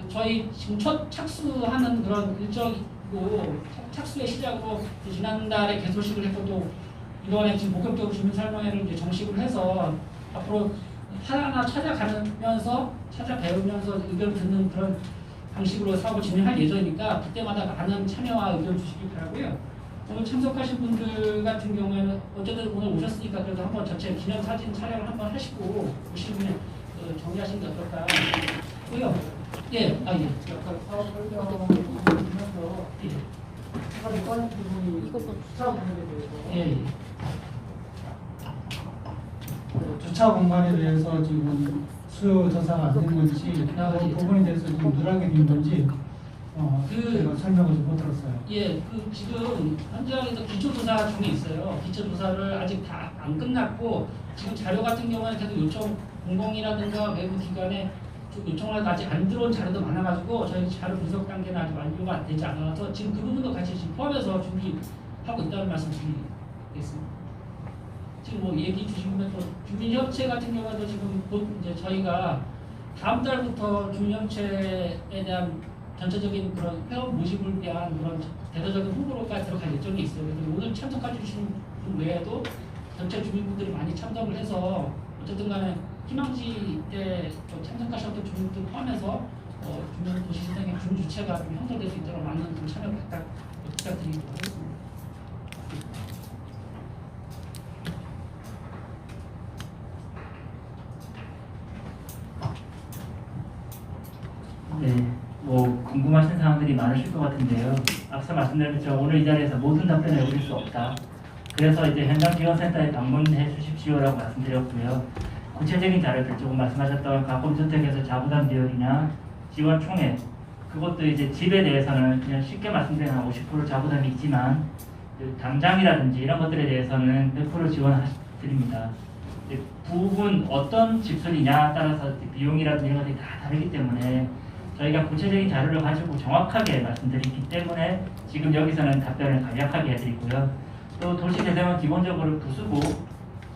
저희 지금 첫 착수하는 그런 일정이고 착수의 시작으로 지난달에 개소식을 했고 또 이번에 지금 본격적으로 주민 설명회를 이제 정식으로 해서 앞으로 하나하나 찾아가면서 찾아배우면서 의견 듣는 그런 방식으로 사업을 진행할 예정이니까 그때마다 많은 참여와 의견 주시기 바라고요. 오늘 참석하신 분들 같은 경우에는 어쨌든 오늘 오셨으니까 그래도 한번 전체 기념사진 촬영을 한번 하시고 오시면 정리하시는 게 어떨까 하고요. 예. 약간 사업 설명하면서 한 가지 부분이 주차 공간에 대해서 예. 주차 공간에 대해서 지금 수요 조사가 안 된 건지 그 부분에 대해서 지금 누락이 된 건지 제가 설명을 좀 못 들었어요. 예, 지금 현장에서 기초조사 중에 있어요. 기초조사를 아직 다 안 끝났고 지금 자료 같은 경우는 계속 요청 공공이라든가 외부 기관에 좀 요청을 아직 안 들어온 자료도 많아가지고 저희 자료 분석 단계는 아직 완료가 되지 않아서 지금 그 부분도 같이 지금 포함해서 준비하고 있다는 말씀 드리겠습니다. 지금 뭐 얘기 주시면 또 주민협체 같은 경우도 지금 곧 이제 저희가 다음 달부터 주민협체에 대한 전체적인 그런 회원 모집을 위한 그런 대대적인 홍보로까지 들어갈 예정이 있어요. 그래서 오늘 참석해 주신 분 외에도 전체 주민분들이 많이 참석을 해서 어쨌든 간에 희망지 때 참석하셨던 주민들 포함해서 주민 도시재생의 준주체가 좀 형성될 수 있도록 많은 좀 참여 부탁드리도록 하겠습니다. 네, 뭐 궁금하신 사항들이 많으실 것 같은데요. 앞서 말씀드린 것처럼 오늘 이 자리에서 모든 답변을 해드릴 수 없다. 그래서 이제 현장지원센터에 방문해 주십시오라고 말씀드렸고요. 구체적인 자료들 조금 말씀하셨던 가공주택에서 자부담 비율이나 지원 총액 그것도 이제 집에 대해서는 그냥 쉽게 말씀드리면 한 50% 자부담이 있지만 당장이라든지 이런 것들에 대해서는 100% 지원드립니다. 부분 어떤 집수리냐 따라서 비용이라든지 이런 것들이 다 다르기 때문에 저희가 구체적인 자료를 가지고 정확하게 말씀드리기 때문에 지금 여기서는 답변을 간략하게 해드리고요. 또 도시재생은 기본적으로 부수고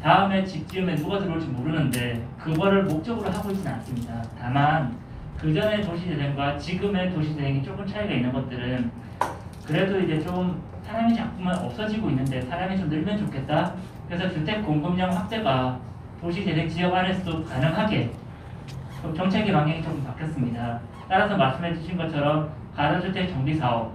다음에 집 지으면 누가 들어올지 모르는데 그거를 목적으로 하고 있지는 않습니다. 다만 그 전의 도시재생과 지금의 도시재생이 조금 차이가 있는 것들은 그래도 이제 좀 사람이 자꾸만 없어지고 있는데 사람이 좀 늘면 좋겠다. 그래서 주택 공급량 확대가 도시재생 지역 안에서도 가능하게 정책의 방향이 조금 바뀌었습니다. 따라서 말씀해 주신 것처럼 가로주택 정비사업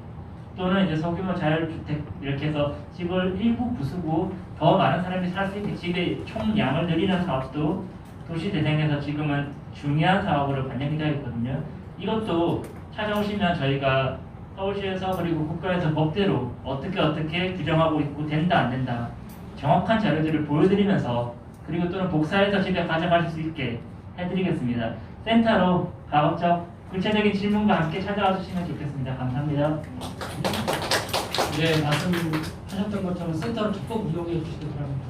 또는 이제 소규모 자율주택 이렇게 해서 집을 일부 부수고 더 많은 사람이 살 수 있게 집의 총량을 늘리는 사업도 도시재생에서 지금은 중요한 사업으로 반영이 되어 있거든요. 이것도 찾아오시면 저희가 서울시에서 그리고 국가에서 법대로 어떻게 규정하고 있고 된다 안 된다 정확한 자료들을 보여드리면서 그리고 또는 복사해서 집에 가져가실 수 있게 해드리겠습니다. 센터로 가급적 구체적인 질문과 함께 찾아와 주시면 좋겠습니다. 감사합니다. 네, 말씀하셨던 것처럼 센터를 적극 이용해 주시기 바랍니다.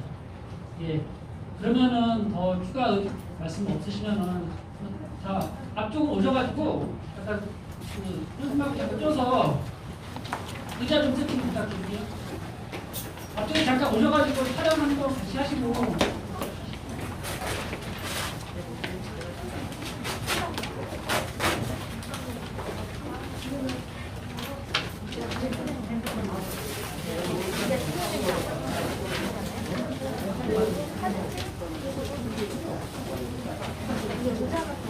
예, 그러면은 더 추가 말씀 없으시면은 자, 앞쪽으로 오셔가지고 약간 그 손목을 약간 쪄서 의자 좀 세팅 부탁드릴게요. 앞쪽에 잠깐 오셔가지고 촬영하는 거 같이 하시고. 이게 모자가